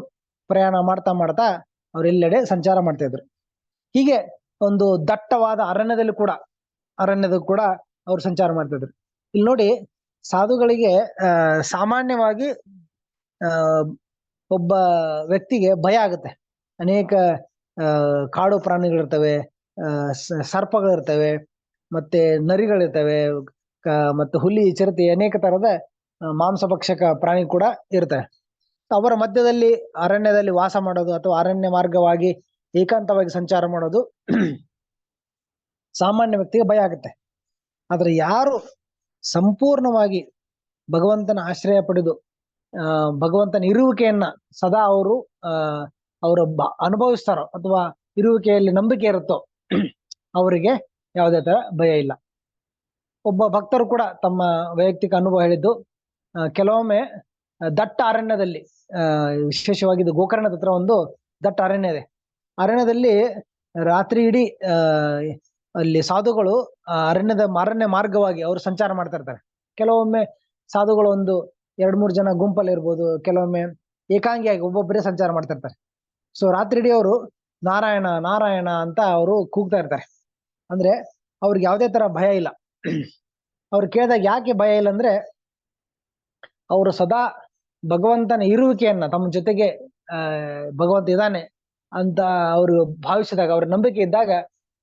ಪ್ರಯಾಣ ಮಾಡ್ತಾ ಮಾಡ್ತಾ ಅವರೆಲ್ಲೆಡೆ ಸಂಚಾರ ಮಾಡ್ತಾ ಇದ್ರು. ಹೀಗೆ ಒಂದು ದಟ್ಟವಾದ ಅರಣ್ಯದ ಕೂಡ ಅವ್ರು ಸಂಚಾರ ಮಾಡ್ತಾ ಇದ್ರು. ಇಲ್ಲಿ ನೋಡಿ, ಸಾಧುಗಳಿಗೆ ಸಾಮಾನ್ಯವಾಗಿ ಒಬ್ಬ ವ್ಯಕ್ತಿಗೆ ಭಯ ಆಗುತ್ತೆ. ಅನೇಕ ಕಾಡು ಪ್ರಾಣಿಗಳಿರ್ತವೆ, ಸರ್ಪಗಳಿರ್ತವೆ, ಮತ್ತೆ ನರಿಗಳಿರ್ತವೆ, ಮತ್ತೆ ಹುಲಿ, ಚಿರತೆ, ಅನೇಕ ತರದ ಮಾಂಸಭಕ್ಷಕ ಪ್ರಾಣಿ ಕೂಡ ಇರ್ತವೆ. ಅವರ ಮಧ್ಯದಲ್ಲಿ ಅರಣ್ಯದಲ್ಲಿ ವಾಸ ಮಾಡೋದು ಅಥವಾ ಅರಣ್ಯ ಮಾರ್ಗವಾಗಿ ಏಕಾಂತವಾಗಿ ಸಂಚಾರ ಮಾಡೋದು ಸಾಮಾನ್ಯ ವ್ಯಕ್ತಿಗೆ ಭಯ ಆಗುತ್ತೆ. ಆದ್ರೆ ಯಾರು ಸಂಪೂರ್ಣವಾಗಿ ಭಗವಂತನ ಆಶ್ರಯ ಪಡೆದು ಭಗವಂತನ ಇರುವಿಕೆಯನ್ನ ಸದಾ ಅವರು ಅನುಭವಿಸ್ತಾರೋ ಅಥವಾ ಇರುವಿಕೆಯಲ್ಲಿ ನಂಬಿಕೆ ಇರುತ್ತೋ ಅವರಿಗೆ ಯಾವುದೇ ತರ ಭಯ ಇಲ್ಲ. ಒಬ್ಬ ಭಕ್ತರು ಕೂಡ ತಮ್ಮ ವೈಯಕ್ತಿಕ ಅನುಭವ ಹೇಳಿದ್ದು, ಕೆಲವೊಮ್ಮೆ ದಟ್ಟ ಅರಣ್ಯದಲ್ಲಿ, ವಿಶೇಷವಾಗಿ ಇದು ಗೋಕರ್ಣದ ಹತ್ರ ಒಂದು ದಟ್ಟ ಅರಣ್ಯ ಇದೆ. ಅರಣ್ಯದಲ್ಲಿ ರಾತ್ರಿ ಇಡೀ ಅಲ್ಲಿ ಸಾಧುಗಳು ಅರಣ್ಯ ಮಾರ್ಗವಾಗಿ ಅವರು ಸಂಚಾರ ಮಾಡ್ತಾ ಇರ್ತಾರೆ. ಕೆಲವೊಮ್ಮೆ ಸಾಧುಗಳು ಒಂದು 2-3 ಜನ ಗುಂಪಲ್ಲಿ ಇರ್ಬೋದು, ಕೆಲವೊಮ್ಮೆ ಏಕಾಂಗಿಯಾಗಿ ಒಬ್ಬೊಬ್ಬರೇ ಸಂಚಾರ ಮಾಡ್ತಾ ಇರ್ತಾರೆ. ಸೊ ರಾತ್ರಿ ಇಡೀ ಅವರು ನಾರಾಯಣ ನಾರಾಯಣ ಅಂತ ಅವರು ಕೂಗ್ತಾ ಇರ್ತಾರೆ. ಅಂದ್ರೆ ಅವ್ರಿಗೆ ಯಾವುದೇ ತರ ಭಯ ಇಲ್ಲ. ಅವ್ರು ಕೇಳಿದಾಗ ಯಾಕೆ ಭಯ ಇಲ್ಲ ಅಂದ್ರೆ, ಅವರು ಸದಾ ಭಗವಂತನ ಇರುವಿಕೆಯನ್ನ ತಮ್ಮ ಜೊತೆಗೆ ಭಗವಂತ ಇದ್ದಾನೆ ಅಂತ ಅವರು ಭಾವಿಸಿದಾಗ, ಅವ್ರ ನಂಬಿಕೆ ಇದ್ದಾಗ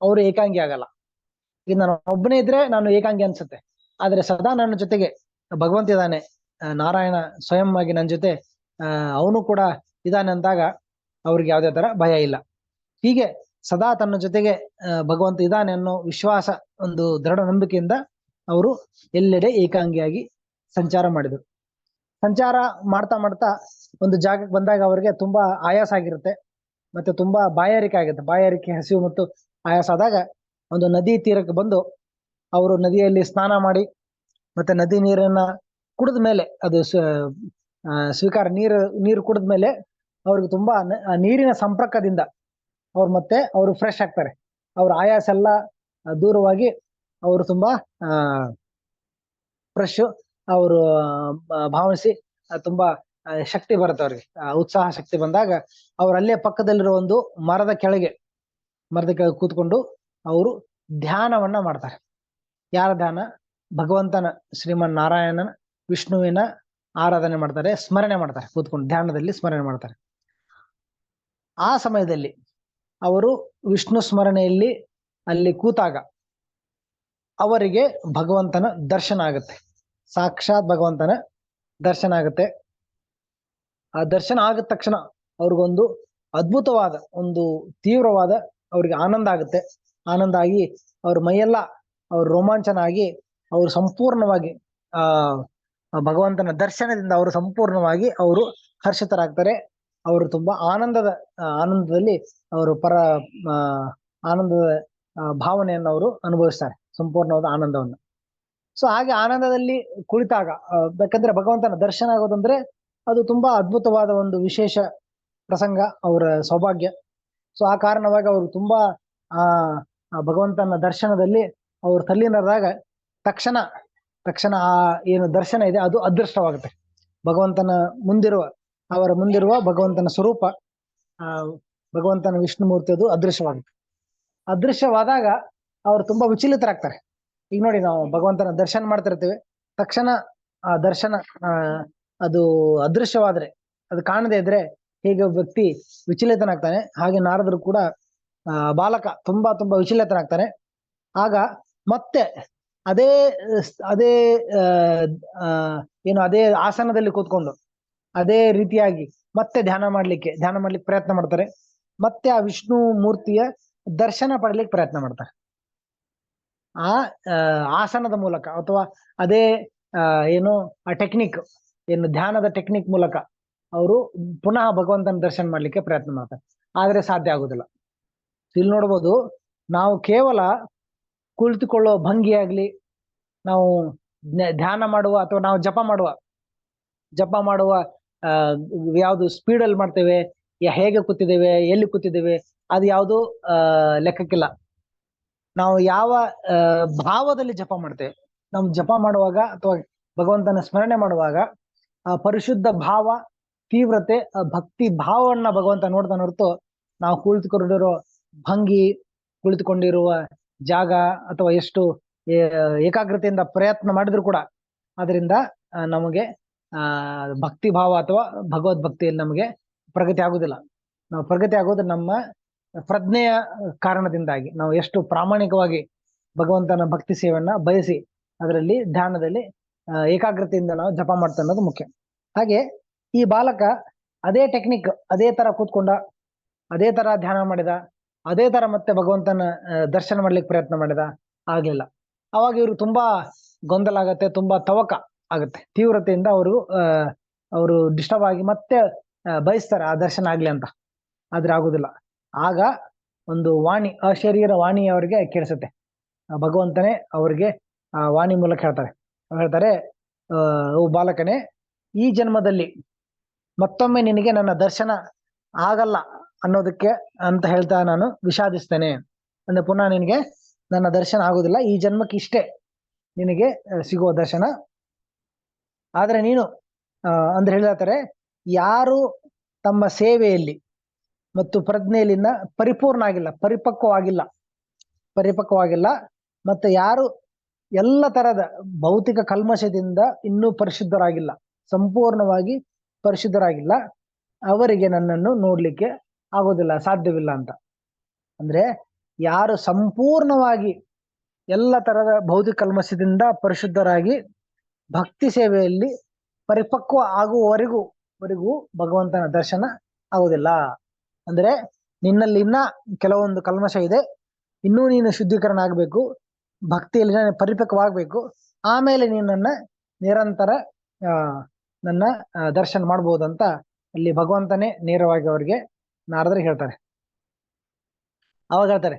ಅವರು ಏಕಾಂಗಿ ಆಗಲ್ಲ. ಈಗ ನಾನು ಒಬ್ಬನೇ ಇದ್ರೆ ನಾನು ಏಕಾಂಗಿ ಅನ್ಸುತ್ತೆ. ಆದ್ರೆ ಸದಾ ನನ್ನ ಜೊತೆಗೆ ಭಗವಂತ ಇದ್ದಾನೆ, ನಾರಾಯಣ ಸ್ವಯಂ ಆಗಿ ನನ್ನ ಜೊತೆ ಅವನು ಕೂಡ ಇದ್ದಾನೆ ಅಂದಾಗ ಅವ್ರಿಗೆ ಯಾವುದೇ ತರ ಭಯ ಇಲ್ಲ. ಹೀಗೆ ಸದಾ ತನ್ನ ಜೊತೆಗೆ ಭಗವಂತ ಇದ್ದಾನೆ ಅನ್ನೋ ವಿಶ್ವಾಸ, ಒಂದು ದೃಢ ನಂಬಿಕೆಯಿಂದ ಅವರು ಎಲ್ಲೆಡೆ ಏಕಾಂಗಿಯಾಗಿ ಸಂಚಾರ ಮಾಡಿದರು. ಸಂಚಾರ ಮಾಡ್ತಾ ಮಾಡ್ತಾ ಒಂದು ಜಾಗಕ್ಕೆ ಬಂದಾಗ ಅವರಿಗೆ ತುಂಬಾ ಆಯಾಸ ಆಗಿರುತ್ತೆ, ಮತ್ತೆ ತುಂಬಾ ಬಾಯಾರಿಕೆ, ಹಸಿವು ಮತ್ತು ಆಯಾಸ ಆದಾಗ ಒಂದು ನದಿ ತೀರಕ್ಕೆ ಬಂದು ಅವರು ನದಿಯಲ್ಲಿ ಸ್ನಾನ ಮಾಡಿ ಮತ್ತೆ ನದಿ ನೀರನ್ನ ಕುಡಿದ ಮೇಲೆ, ಅದು ಸ್ವೀಕಾರ ನೀರು ಕುಡಿದ ಮೇಲೆ ಅವ್ರಿಗೆ ತುಂಬಾ ನೀರಿನ ಸಂಪರ್ಕದಿಂದ ಅವರು ಫ್ರೆಶ್ ಆಗ್ತಾರೆ. ಅವ್ರ ಆಯಾಸ ಎಲ್ಲ ದೂರವಾಗಿ ಅವರು ತುಂಬಾ ಫ್ರೆಶ್ ಅವರು ಭಾವಿಸಿ ತುಂಬಾ ಶಕ್ತಿ ಬರುತ್ತೆ ಅವ್ರಿಗೆ, ಉತ್ಸಾಹ ಶಕ್ತಿ ಬಂದಾಗ ಅವ್ರು ಅಲ್ಲೇ ಪಕ್ಕದಲ್ಲಿರೋ ಒಂದು ಮರದ ಕೆಳಗೆ ಕೂತ್ಕೊಂಡು ಅವರು ಧ್ಯಾನವನ್ನ ಮಾಡ್ತಾರೆ. ಯಾರ ಧ್ಯಾನ? ಭಗವಂತನ, ಶ್ರೀಮನ್ ನಾರಾಯಣನ, ವಿಷ್ಣುವಿನ ಆರಾಧನೆ ಮಾಡ್ತಾರೆ, ಸ್ಮರಣೆ ಮಾಡ್ತಾರೆ. ಕೂತ್ಕೊಂಡು ಧ್ಯಾನದಲ್ಲಿ ಸ್ಮರಣೆ ಮಾಡ್ತಾರೆ. ಆ ಸಮಯದಲ್ಲಿ ಅವರು ವಿಷ್ಣು ಸ್ಮರಣೆಯಲ್ಲಿ ಅಲ್ಲಿ ಕೂತಾಗ ಅವರಿಗೆ ಭಗವಂತನ ದರ್ಶನ ಆಗುತ್ತೆ. ಸಾಕ್ಷಾತ್ ಭಗವಂತನ ದರ್ಶನ ಆಗುತ್ತೆ. ಆ ದರ್ಶನ ಆಗಿದ ತಕ್ಷಣ ಅವ್ರಿಗೊಂದು ಅದ್ಭುತವಾದ, ಒಂದು ತೀವ್ರವಾದ ಅವ್ರಿಗೆ ಆನಂದ ಆಗುತ್ತೆ. ಆನಂದ ಆಗಿ ಅವ್ರ ಮೈಯೆಲ್ಲ ಅವ್ರ ರೋಮಾಂಚನ ಆಗಿ ಅವರು ಸಂಪೂರ್ಣವಾಗಿ ಭಗವಂತನ ದರ್ಶನದಿಂದ ಅವರು ಸಂಪೂರ್ಣವಾಗಿ ಅವರು ಹರ್ಷಿತರಾಗ್ತಾರೆ. ಅವರು ತುಂಬಾ ಆನಂದದಲ್ಲಿ ಅವರು ಆನಂದದ ಭಾವನೆಯನ್ನು ಅವರು ಅನುಭವಿಸ್ತಾರೆ, ಸಂಪೂರ್ಣವಾದ ಆನಂದವನ್ನು. ಸೊ ಹಾಗೆ ಆನಂದದಲ್ಲಿ ಕುಳಿತಾಗ, ಯಾಕಂದ್ರೆ ಭಗವಂತನ ದರ್ಶನ ಆಗೋದಂದ್ರೆ ಅದು ತುಂಬಾ ಅದ್ಭುತವಾದ ಒಂದು ವಿಶೇಷ ಪ್ರಸಂಗ, ಅವರ ಸೌಭಾಗ್ಯ. ಸೊ ಆ ಕಾರಣವಾಗಿ ಅವರು ತುಂಬಾ ಭಗವಂತನ ದರ್ಶನದಲ್ಲಿ ಅವರು ತಲ್ಲೀನರಾದಾಗ ತಕ್ಷಣ ಆ ಏನು ದರ್ಶನ ಇದೆ ಅದು ಅದೃಷ್ಟವಾಗುತ್ತೆ. ಭಗವಂತನ ಅವರ ಮುಂದಿರುವ ಭಗವಂತನ ಸ್ವರೂಪ, ಭಗವಂತನ ವಿಷ್ಣುಮೂರ್ತಿ ಅದು ಅದೃಶ್ಯವಾಗುತ್ತೆ. ಅದೃಶ್ಯವಾದಾಗ ಅವರು ತುಂಬಾ ವಿಚಲಿತರಾಗ್ತಾರೆ. ಈಗ ನೋಡಿ, ನಾವು ಭಗವಂತನ ದರ್ಶನ ಮಾಡ್ತಿರ್ತೀವಿ, ತಕ್ಷಣ ಆ ದರ್ಶನ ಅದು ಅದೃಶ್ಯವಾದ್ರೆ, ಅದು ಕಾಣದೇ ಇದ್ರೆ ಹೇಗೆ ವ್ಯಕ್ತಿ ವಿಚಲಿತನಾಗ್ತಾನೆ, ಹಾಗೆ ನಾರದರು ಕೂಡ ಬಾಲಕ ತುಂಬಾ ವಿಚಲಿತನಾಗ್ತಾನೆ. ಆಗ ಮತ್ತೆ ಅದೇ ಆಸನದಲ್ಲಿ ಕೂತ್ಕೊಂಡು ಅದೇ ರೀತಿಯಾಗಿ ಮತ್ತೆ ಧ್ಯಾನ ಮಾಡ್ಲಿಕ್ಕೆ ಪ್ರಯತ್ನ ಮಾಡ್ತಾರೆ. ಮತ್ತೆ ಆ ವಿಷ್ಣು ಮೂರ್ತಿಯ ದರ್ಶನ ಪಡಲಿಕ್ಕೆ ಪ್ರಯತ್ನ ಮಾಡ್ತಾರೆ. ಆ ಆಸನದ ಮೂಲಕ ಅಥವಾ ಅದೇ ಆ ಟೆಕ್ನಿಕ್, ಧ್ಯಾನದ ಟೆಕ್ನಿಕ್ ಮೂಲಕ ಅವರು ಪುನಃ ಭಗವಂತನ ದರ್ಶನ ಮಾಡ್ಲಿಕ್ಕೆ ಪ್ರಯತ್ನ ಮಾಡ್ತಾರೆ. ಆದ್ರೆ ಸಾಧ್ಯ ಆಗುದಿಲ್ಲ. ಇಲ್ಲಿ ನೋಡ್ಬೋದು, ನಾವು ಕೇವಲ ಕುಳಿತುಕೊಳ್ಳುವ ಭಂಗಿಯಾಗ್ಲಿ, ನಾವು ಧ್ಯಾನ ಮಾಡುವ ಅಥವಾ ನಾವು ಜಪ ಮಾಡುವ ಯಾವುದು ಸ್ಪೀಡಲ್ಲಿ ಮಾಡ್ತೇವೆ, ಹೇಗೆ ಕೂತಿದ್ದೇವೆ, ಎಲ್ಲಿ ಕೂತಿದ್ದೇವೆ, ಅದು ಯಾವುದು ಲೆಕ್ಕಕ್ಕಿಲ್ಲ. ನಾವು ಯಾವ ಭಾವದಲ್ಲಿ ಜಪ ಮಾಡ್ತೇವೆ, ನಾವು ಜಪ ಮಾಡುವಾಗ ಅಥವಾ ಭಗವಂತನ ಸ್ಮರಣೆ ಮಾಡುವಾಗ ಆ ಪರಿಶುದ್ಧ ಭಾವ, ತೀವ್ರತೆ, ಆ ಭಕ್ತಿ ಭಾವವನ್ನ ಭಗವಂತ ನೋಡ್ತಾನೆ ಹೊರತು ನಾವು ಕುಳಿತುಕೊಂಡಿರೋ ಭಂಗಿ, ಕುಳಿತುಕೊಂಡಿರುವ ಜಾಗ ಅಥವಾ ಎಷ್ಟು ಏಕಾಗ್ರತೆಯಿಂದ ಪ್ರಯತ್ನ ಮಾಡಿದ್ರು ಕೂಡ ಅದರಿಂದ ನಮಗೆ ಭಕ್ತಿ ಭಾವ ಅಥವಾ ಭಗವದ್ ಭಕ್ತಿಯಲ್ಲಿ ನಮಗೆ ಪ್ರಗತಿ ಆಗುದಿಲ್ಲ. ನಾವು ಪ್ರಗತಿ ಆಗೋದು ನಮ್ಮ ಪ್ರಜ್ಞೆಯ ಕಾರಣದಿಂದಾಗಿ, ನಾವು ಎಷ್ಟು ಪ್ರಾಮಾಣಿಕವಾಗಿ ಭಗವಂತನ ಭಕ್ತಿ ಸೇವೆಯನ್ನ ಬಯಸಿ ಅದರಲ್ಲಿ ಧ್ಯಾನದಲ್ಲಿ ಏಕಾಗ್ರತೆಯಿಂದ ನಾವು ಜಪ ಮಾಡ್ತಾ ಅನ್ನೋದು ಮುಖ್ಯ. ಹಾಗೆ ಈ ಬಾಲಕ ಅದೇ ಟೆಕ್ನಿಕ್, ಅದೇ ತರ ಕೂತ್ಕೊಂಡ, ಅದೇ ತರ ಧ್ಯಾನ ಮಾಡಿದ, ಅದೇ ತರ ಮತ್ತೆ ಭಗವಂತನ ದರ್ಶನ ಮಾಡ್ಲಿಕ್ಕೆ ಪ್ರಯತ್ನ ಮಾಡಿದ, ಆಗ್ಲಿಲ್ಲ. ಅವಾಗ ಇವ್ರು ತುಂಬಾ ಗೊಂದಲ ಆಗತ್ತೆ, ತುಂಬಾ ತವಕ ಆಗುತ್ತೆ, ತೀವ್ರತೆಯಿಂದ ಅವರು ಡಿಸ್ಟರ್ಬ್ ಆಗಿ ಮತ್ತೆ ಬಯಸ್ತಾರೆ ಆ ದರ್ಶನ ಆಗ್ಲಿ ಅಂತ, ಆದ್ರೆ ಆಗುದಿಲ್ಲ. ಆಗ ಒಂದು ವಾಣಿ, ಅಶರೀರ ವಾಣಿ ಅವರಿಗೆ ಕೇಳಿಸುತ್ತೆ. ಭಗವಂತನೇ ಅವರಿಗೆ ಆ ವಾಣಿ ಮೂಲಕ ಹೇಳ್ತಾರೆ, ಓ ಬಾಲಕನೇ, ಈ ಜನ್ಮದಲ್ಲಿ ಮತ್ತೊಮ್ಮೆ ನಿನಗೆ ನನ್ನ ದರ್ಶನ ಆಗಲ್ಲ ಅನ್ನೋದಕ್ಕೆ ಅಂತ ಹೇಳ್ತಾ ನಾನು ವಿಷಾದಿಸ್ತೇನೆ. ಅಂದ್ರೆ ಪುನಃ ನಿನಗೆ ನನ್ನ ದರ್ಶನ ಆಗುದಿಲ್ಲ, ಈ ಜನ್ಮಕ್ಕೆ ಇಷ್ಟೇ ನಿನಗೆ ಸಿಗುವ ದರ್ಶನ. ಆದ್ರೆ ನೀನು ಅಂದ್ರೆ ಹೇಳ್ತಾರೆ, ಯಾರು ತಮ್ಮ ಸೇವೆಯಲ್ಲಿ ಮತ್ತು ಪ್ರಜ್ಞೆಯಲ್ಲಿನ ಪರಿಪೂರ್ಣ ಆಗಿಲ್ಲ, ಪರಿಪಕ್ವವಾಗಿಲ್ಲ, ಮತ್ತೆ ಯಾರು ಎಲ್ಲ ತರದ ಭೌತಿಕ ಕಲ್ಮಶದಿಂದ ಇನ್ನೂ ಪರಿಶುದ್ಧರಾಗಿಲ್ಲ, ಸಂಪೂರ್ಣವಾಗಿ ಪರಿಶುದ್ಧರಾಗಿಲ್ಲ, ಅವರಿಗೆ ನನ್ನನ್ನು ನೋಡ್ಲಿಕ್ಕೆ ಆಗೋದಿಲ್ಲ, ಸಾಧ್ಯವಿಲ್ಲ ಅಂತ. ಅಂದ್ರೆ ಯಾರು ಸಂಪೂರ್ಣವಾಗಿ ಎಲ್ಲ ತರದ ಭೌತಿಕ ಕಲ್ಮಶದಿಂದ ಪರಿಶುದ್ಧರಾಗಿ ಭಕ್ತಿ ಸೇವೆಯಲ್ಲಿ ಪರಿಪಕ್ವ ಆಗುವವರೆಗೂ ಭಗವಂತನ ದರ್ಶನ ಆಗುದಿಲ್ಲ. ಅಂದ್ರೆ ನಿನ್ನಲ್ಲಿ ಇನ್ನ ಕೆಲವೊಂದು ಕಲ್ಮಶ ಇದೆ, ಇನ್ನೂ ನೀನು ಶುದ್ಧೀಕರಣ ಆಗ್ಬೇಕು, ಭಕ್ತಿಯಲ್ಲಿ ಪರಿಪಕ್ವವಾಗಬೇಕು, ಆಮೇಲೆ ನೀನನ್ನ ನಿರಂತರ ನನ್ನ ದರ್ಶನ ಮಾಡ್ಬೋದಂತ ಅಲ್ಲಿ ಭಗವಂತನೇ ನೇರವಾಗಿ ಅವರಿಗೆ ನಾರದರು ಹೇಳ್ತಾರೆ. ಅವಾಗ ಹೇಳ್ತಾರೆ,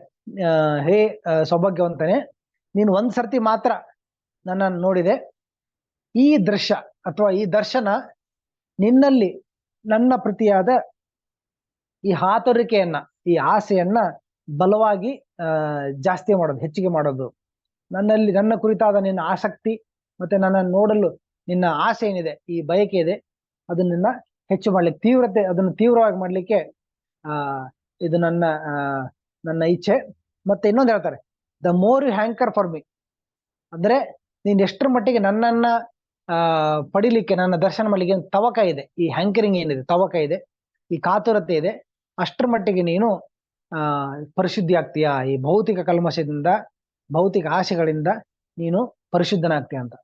ಹೇ ಸೌಭಾಗ್ಯವಂತನೇ, ನೀನು ಒಂದ್ ಸರ್ತಿ ಮಾತ್ರ ನನ್ನನ್ನು ನೋಡಿದೆ, ಈ ದೃಶ್ಯ ಅಥವಾ ಈ ದರ್ಶನ ನಿನ್ನಲ್ಲಿ ನನ್ನ ಪ್ರತಿಯಾದ ಈ ಹಾತೊರಿಕೆಯನ್ನ, ಈ ಆಸೆಯನ್ನ ಬಲವಾಗಿ ಜಾಸ್ತಿ ಮಾಡೋದು, ಹೆಚ್ಚಿಗೆ ಮಾಡೋದು, ನನ್ನಲ್ಲಿ ನನ್ನ ಕುರಿತಾದ ನಿನ್ನ ಆಸಕ್ತಿ ಮತ್ತೆ ನನ್ನನ್ನು ನೋಡಲು ನಿನ್ನ ಆಸೆ ಏನಿದೆ, ಈ ಬಯಕೆ ಇದೆ, ಅದನ್ನ ಹೆಚ್ಚು ಮಾಡ್ಲಿಕ್ಕೆ, ಅದನ್ನು ತೀವ್ರವಾಗಿ ಮಾಡ್ಲಿಕ್ಕೆ ಇದು ನನ್ನ ಇಚ್ಛೆ. ಮತ್ತೆ ಇನ್ನೊಂದು ಹೇಳ್ತಾರೆ, the more you hanker for me, ಅಂದ್ರೆ ನೀನ್ ಎಷ್ಟರ ಮಟ್ಟಿಗೆ ನನ್ನನ್ನ ಪಡಿಲಿಕ್ಕೆ, ನನ್ನ ದರ್ಶನ ಮಾಡ್ಲಿಕ್ಕೆ ತವಕ ಇದೆ, ಈ ಹ್ಯಾಂಕರಿಂಗ್ ಏನಿದೆ, ತವಕ ಇದೆ, ಈ ಕಾತುರತೆ ಇದೆ, ಅಷ್ಟರ ಮಟ್ಟಿಗೆ ನೀನು ಪರಿಶುದ್ಧಿ ಆಗ್ತೀಯ, ಈ ಭೌತಿಕ ಕಲ್ಮಶದಿಂದ, ಭೌತಿಕ ಆಸೆಗಳಿಂದ ನೀನು ಪರಿಶುದ್ಧನಾಗ್ತೀಯ ಅಂತ.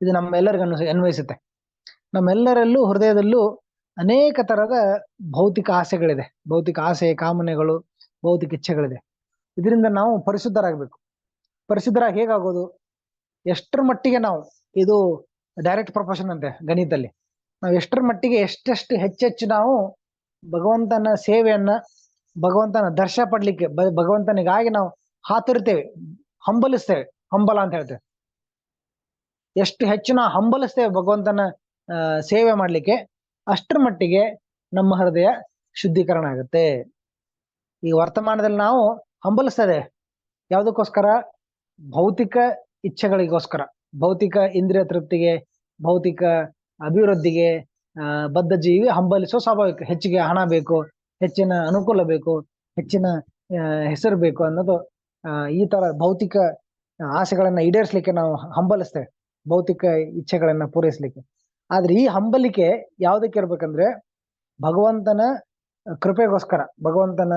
ಇದು ನಮ್ಮೆಲ್ಲರಿಗೂ ಅನ್ವಯಿಸುತ್ತೆ. ನಮ್ಮೆಲ್ಲರಲ್ಲೂ ಹೃದಯದಲ್ಲೂ ಅನೇಕ ತರದ ಭೌತಿಕ ಆಸೆಗಳಿದೆ, ಭೌತಿಕ ಆಸೆ, ಕಾಮನೆಗಳು, ಭೌತಿಕ ಇಚ್ಛೆಗಳಿದೆ. ಇದರಿಂದ ನಾವು ಪರಿಶುದ್ಧರಾಗಬೇಕು. ಪರಿಶುದ್ಧರಾಗಿ ಹೇಗಾಗೋದು? ಎಷ್ಟರ ಮಟ್ಟಿಗೆ ನಾವು, ಇದು ಡೈರೆಕ್ಟ್ ಪ್ರಪೋರ್ಷನ್ ಅಂತೆ ಗಣಿತದಲ್ಲಿ, ನಾವು ಎಷ್ಟರ ಮಟ್ಟಿಗೆ ಎಷ್ಟೆಷ್ಟು ಹೆಚ್ಚೆಚ್ಚು ನಾವು ಭಗವಂತನ ಸೇವೆಯನ್ನ, ಭಗವಂತನ ದರ್ಶನ ಪಡ್ಲಿಕ್ಕೆ, ಭಗವಂತನಿಗಾಗಿ ನಾವು ಹಾತೊರಿತೇವೆ, ಹಂಬಲಿಸ್ತೇವೆ, ಹಂಬಲ ಅಂತ ಹೇಳ್ತೇವೆ. ಎಷ್ಟು ಹೆಚ್ಚು ನಾವು ಹಂಬಲಿಸ್ತೇವೆ ಭಗವಂತನ ಸೇವೆ ಮಾಡ್ಲಿಕ್ಕೆ, ಅಷ್ಟರ ಮಟ್ಟಿಗೆ ನಮ್ಮ ಹೃದಯ ಶುದ್ಧೀಕರಣ ಆಗುತ್ತೆ. ಈ ವರ್ತಮಾನದಲ್ಲಿ ನಾವು ಹಂಬಲಿಸ್ತದೆ ಯಾವುದಕ್ಕೋಸ್ಕರ? ಭೌತಿಕ ಇಚ್ಛೆಗಳಿಗೋಸ್ಕರ, ಭೌತಿಕ ಇಂದ್ರಿಯ ತೃಪ್ತಿಗೆ, ಭೌತಿಕ ಅಭಿವೃದ್ಧಿಗೆ ಬದ್ಧ ಜೀವಿ ಹಂಬಲಿಸೋ ಸ್ವಾಭಾವಿಕ. ಹೆಚ್ಚಿಗೆ ಹಣ ಬೇಕು, ಹೆಚ್ಚಿನ ಅನುಕೂಲ ಬೇಕು, ಹೆಚ್ಚಿನ ಹೆಸರು ಬೇಕು ಅನ್ನೋದು, ಈ ತರ ಭೌತಿಕ ಆಸೆಗಳನ್ನ ಈಡೇರಿಸಲಿಕ್ಕೆ ನಾವು ಹಂಬಲಿಸ್ತೇವೆ, ಭೌತಿಕ ಇಚ್ಛೆಗಳನ್ನ ಪೂರೈಸಲಿಕ್ಕೆ. ಆದ್ರೆ ಈ ಹಂಬಲಿಕೆ ಯಾವ್ದಕ್ಕೆ ಇರ್ಬೇಕಂದ್ರೆ ಭಗವಂತನ ಕೃಪೆಗೋಸ್ಕರ, ಭಗವಂತನ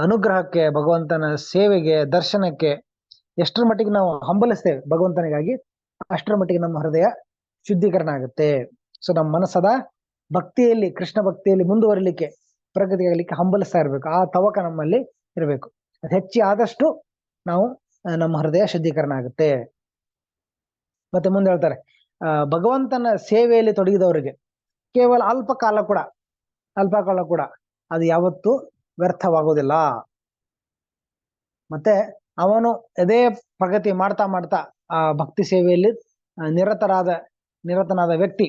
ಅನುಗ್ರಹಕ್ಕೆ, ಭಗವಂತನ ಸೇವೆಗೆ, ದರ್ಶನಕ್ಕೆ ಎಷ್ಟರ ಮಟ್ಟಿಗೆ ನಾವು ಹಂಬಲಿಸ್ತೇವೆ ಭಗವಂತನಿಗಾಗಿ, ಅಷ್ಟರ ಮಟ್ಟಿಗೆ ನಮ್ಮ ಹೃದಯ ಶುದ್ಧೀಕರಣ ಆಗುತ್ತೆ. ಸೊ ನಮ್ಮ ಮನಸ್ಸದ ಭಕ್ತಿಯಲ್ಲಿ, ಕೃಷ್ಣ ಭಕ್ತಿಯಲ್ಲಿ ಮುಂದುವರಿಲಿಕ್ಕೆ, ಪ್ರಗತಿ ಆಗಲಿಕ್ಕೆ ಹಂಬಲಿಸ್ತಾ ಇರ್ಬೇಕು. ಆ ತವಕ ನಮ್ಮಲ್ಲಿ ಇರಬೇಕು. ಅದು ಹೆಚ್ಚಿ ಆದಷ್ಟು ನಾವು ನಮ್ಮ ಹೃದಯ ಶುದ್ಧೀಕರಣ ಆಗುತ್ತೆ. ಮತ್ತೆ ಮುಂದೆ ಹೇಳ್ತಾರೆ, ಭಗವಂತನ ಸೇವೆಯಲ್ಲಿ ತೊಡಗಿದವರಿಗೆ ಕೇವಲ ಅಲ್ಪ ಕಾಲ ಕೂಡ ಅದು ಯಾವತ್ತೂ ವ್ಯರ್ಥವಾಗೋದಿಲ್ಲ. ಮತ್ತೆ ಅವನು ಅದೇ ಪ್ರಗತಿ ಮಾಡ್ತಾ ಆ ಭಕ್ತಿ ಸೇವೆಯಲ್ಲಿ ನಿರತನಾದ ವ್ಯಕ್ತಿ